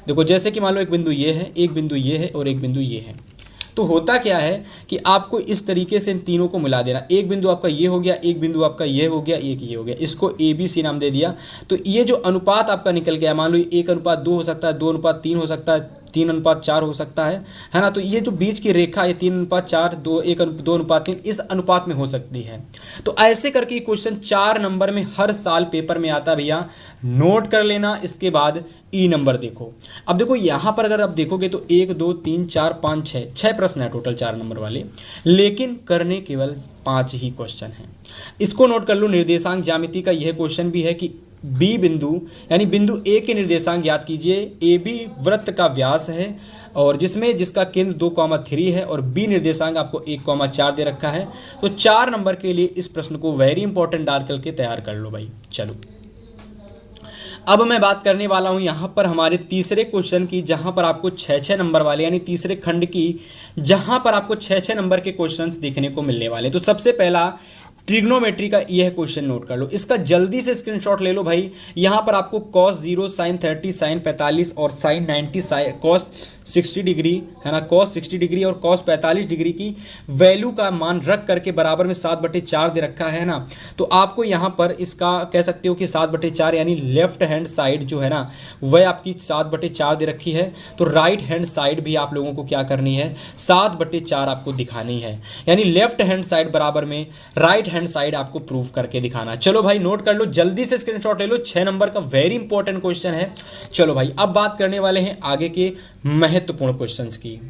देखो जैसे कि मान लो एक बिंदु ये है, एक बिंदु ये है और एक बिंदु ये है। तो होता क्या है कि आपको इस तरीके से इन तीनों को मिला देना। एक बिंदु आपका ये हो गया, एक बिंदु आपका ये हो गया, एक ये हो गया, इसको ABC नाम दे दिया। तो ये जो अनुपात आपका निकल गया, मान लो 1:2 हो सकता है, 2:3 हो सकता है, 3:4 हो सकता है ना। तो ये जो बीच की रेखा है 3:4, 2:3 इस अनुपात में हो सकती है। तो ऐसे करके क्वेश्चन 4 नंबर में हर साल पेपर में आता है भैया, नोट कर लेना। इसके बाद ई नंबर देखो। अब देखो यहाँ पर अगर आप देखोगे तो 1 2 3 4 5 6 प्रश्न है टोटल 4 नंबर वाले, लेकिन करने केवल 5 ही क्वेश्चन हैं। इसको नोट कर लो। निर्देशांक ज्यामिति का यह क्वेश्चन भी है कि बी बिंदु यानी बिंदु ए के निर्देशांक ज्ञात कीजिए। AB वृत्त का व्यास है और जिसका केंद्र 2,3 है और बी निर्देशांक आपको 1,4 दे रखा है। तो 4 नंबर के लिए इस प्रश्न को वेरी इंपॉर्टेंट डाल करके तैयार कर लो भाई। चलो अब मैं बात करने वाला हूं यहाँ पर हमारे तीसरे क्वेश्चन की, जहाँ पर आपको 6-6 नंबर वाले यानी तीसरे खंड की, जहाँ पर आपको 6-6 नंबर के क्वेश्चंस देखने को मिलने वाले। तो सबसे पहला ट्रिग्नोमेट्री का यह क्वेश्चन नोट कर लो, इसका जल्दी से स्क्रीनशॉट ले लो भाई। यहाँ पर आपको cos 0, sin 30, sin 45 और sin 90, cos 60 डिग्री है ना, cos 60 डिग्री और cos 45 डिग्री की वैल्यू का मान रख करके बराबर में 7/4 दे रखा है ना। तो आपको यहाँ पर इसका कह सकते हो कि 7/4 यानी लेफ्ट हैंड साइड जो है ना वह आपकी 7/4 दे रखी है। तो राइट हैंड साइड भी आप लोगों को क्या करनी है, 7/4 आपको दिखानी है, यानी लेफ्ट हैंड साइड बराबर में राइट हैंड साइड आपको प्रूव करके दिखाना। चलो भाई नोट कर लो, जल्दी से स्क्रीनशॉट ले लो, 6 नंबर का वेरी इंपॉर्टेंट क्वेश्चन है। चलो भाई अब बात करने वाले हैं आगे के महत्वपूर्ण क्वेश्चंस की।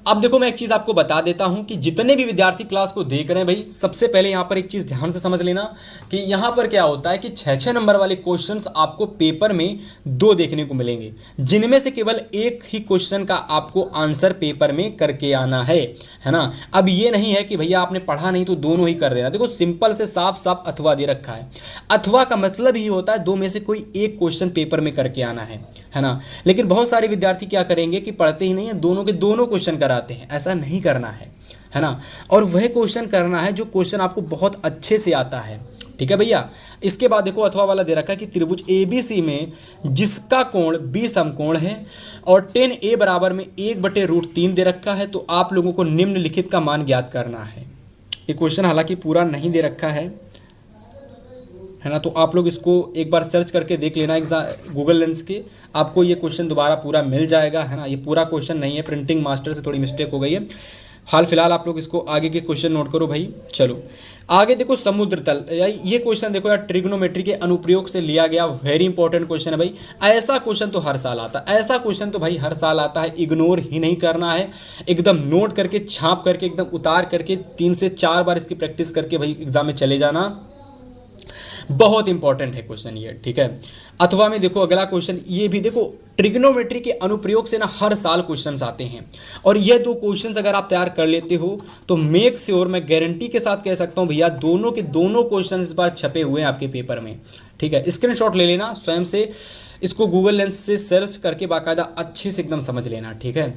अब देखो मैं एक चीज़ आपको बता देता हूं कि जितने भी विद्यार्थी क्लास को देख रहे हैं भाई, सबसे पहले यहां पर एक चीज़ ध्यान से समझ लेना कि यहां पर क्या होता है कि 6-6 नंबर वाले क्वेश्चंस आपको पेपर में 2 देखने को मिलेंगे, जिनमें से केवल एक ही क्वेश्चन का आपको आंसर पेपर में करके आना है ना। अब ये नहीं है कि भैया आपने पढ़ा नहीं तो दोनों ही कर देना। देखो सिंपल से साफ साफ अथवा दे रखा है, अथवा का मतलब ही होता है 2 में से कोई एक क्वेश्चन पेपर में करके आना है ना। लेकिन बहुत सारे विद्यार्थी क्या करेंगे कि पढ़ते ही नहीं है, दोनों के दोनों क्वेश्चन कराते हैं। ऐसा नहीं करना है ना। और वह क्वेश्चन करना है जो क्वेश्चन आपको बहुत अच्छे से आता है, ठीक है भैया। इसके बाद देखो अथवा वाला दे रखा है कि त्रिभुज ABC में जिसका कोण 20 समकोण है और tan A बराबर में 1/√3 दे रखा है, तो आप लोगों को निम्नलिखित का मान ज्ञात करना है। ये क्वेश्चन हालांकि पूरा नहीं दे रखा है ना, तो आप लोग इसको एक बार सर्च करके देख लेना गूगल लेंस के, आपको ये क्वेश्चन दोबारा पूरा मिल जाएगा है ना। ये पूरा क्वेश्चन नहीं है, प्रिंटिंग मास्टर से थोड़ी मिस्टेक हो गई है। हाल फिलहाल आप लोग इसको आगे के क्वेश्चन नोट करो भाई। चलो आगे देखो समुद्र तल, ये क्वेश्चन देखो यार ट्रिग्नोमेट्री के अनुप्रयोग से लिया गया वेरी इंपॉर्टेंट क्वेश्चन है भाई। ऐसा क्वेश्चन तो हर साल आता है, ऐसा क्वेश्चन तो भाई हर साल आता है, इग्नोर ही नहीं करना है, एकदम नोट करके छाप करके एकदम उतार करके 3 से 4 बार इसकी प्रैक्टिस करके भाई एग्जाम में चले जाना। बहुत इंपॉर्टेंट है क्वेश्चन ये, ठीक है। अथवा में देखो अगला क्वेश्चन, ये भी देखो ट्रिग्नोमेट्री के अनुप्रयोग से ना हर साल क्वेश्चंस आते हैं, और ये 2 क्वेश्चंस अगर आप तैयार कर लेते हो तो मेक श्योर, मैं गारंटी के साथ कह सकता हूं भैया दोनों के दोनों क्वेश्चंस इस बार छपे हुए हैं आपके पेपर में, ठीक है। स्क्रीनशॉट ले लेना, स्वयं से इसको गूगल लेंस से सर्च करके बाकायदा अच्छे से एकदम समझ लेना, ठीक है।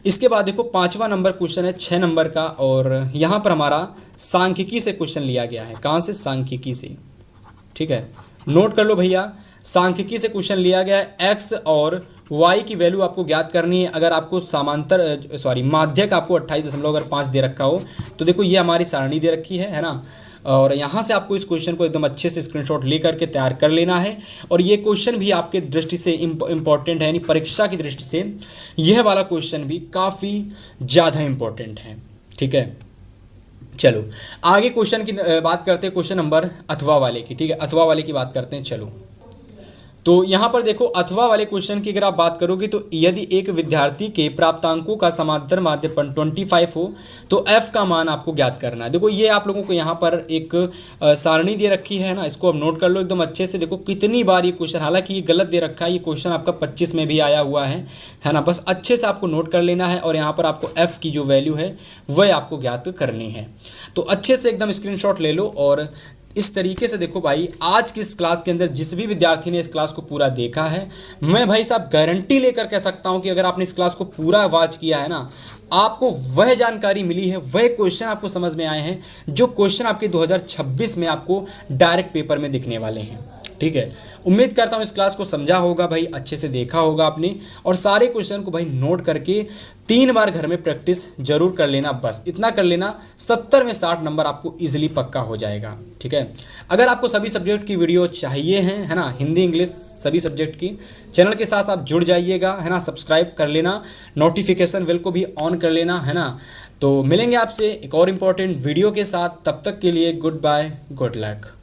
इसके बाद देखो 5वां नंबर क्वेश्चन है 6 नंबर का, और यहाँ पर हमारा सांख्यिकी से क्वेश्चन लिया गया है। कहाँ से? सांख्यिकी से, ठीक है। नोट कर लो भैया, सांख्यिकी से क्वेश्चन लिया गया है। एक्स और वाई की वैल्यू आपको ज्ञात करनी है। अगर आपको माध्यक आपको 28.5 दे रखा हो तो देखो ये हमारी सारणी दे रखी है ना। और यहाँ से आपको इस क्वेश्चन को एकदम अच्छे से स्क्रीनशॉट ले करके तैयार कर लेना है। और ये क्वेश्चन भी आपके दृष्टि से इम्पॉर्टेंट है, यानी परीक्षा की दृष्टि से यह वाला क्वेश्चन भी काफ़ी ज़्यादा इम्पॉर्टेंट है, ठीक है। चलो आगे क्वेश्चन की बात करते हैं, क्वेश्चन नंबर अथवा वाले की, ठीक है। अथवा वाले की बात करते हैं। चलो तो यहाँ पर देखो अथवा वाले क्वेश्चन की अगर आप बात करोगे तो यदि एक विद्यार्थी के प्राप्तांकों का समांतर माध्यपन 25 हो तो f का मान आपको ज्ञात करना है। देखो ये आप लोगों को यहाँ पर एक सारणी दे रखी है ना, इसको अब नोट कर लो एकदम अच्छे से। देखो कितनी बार ये क्वेश्चन, हालांकि ये गलत दे रखा है, ये क्वेश्चन आपका 25 में भी आया हुआ है ना। बस अच्छे से आपको नोट कर लेना है और यहाँ पर आपको f की जो वैल्यू है वह आपको ज्ञात करनी है। तो अच्छे से एकदम स्क्रीनशॉट ले लो। और इस तरीके से देखो भाई, आज की इस क्लास के अंदर जिस भी विद्यार्थी ने इस क्लास को पूरा देखा है, मैं भाई साहब गारंटी लेकर कह सकता हूं कि अगर आपने इस क्लास को पूरा वॉच किया है ना, आपको वह जानकारी मिली है, वह क्वेश्चन आपको समझ में आए हैं जो क्वेश्चन आपके 2026 में आपको डायरेक्ट पेपर में दिखने वाले हैं, ठीक है। उम्मीद करता हूँ इस क्लास को समझा होगा भाई, अच्छे से देखा होगा आपने, और सारे क्वेश्चन को भाई नोट करके 3 बार घर में प्रैक्टिस जरूर कर लेना। बस इतना कर लेना, 70 में 60 नंबर आपको इजीली पक्का हो जाएगा, ठीक है। अगर आपको सभी सब्जेक्ट की वीडियो चाहिए हैं, है ना, हिंदी इंग्लिश सभी सब्जेक्ट की, चैनल के साथ आप जुड़ जाइएगा, है ना। सब्सक्राइब कर लेना, नोटिफिकेशन बेल को भी ऑन कर लेना, है ना। तो मिलेंगे आपसे एक और इम्पॉर्टेंट वीडियो के साथ, तब तक के लिए गुड बाय, गुड लक।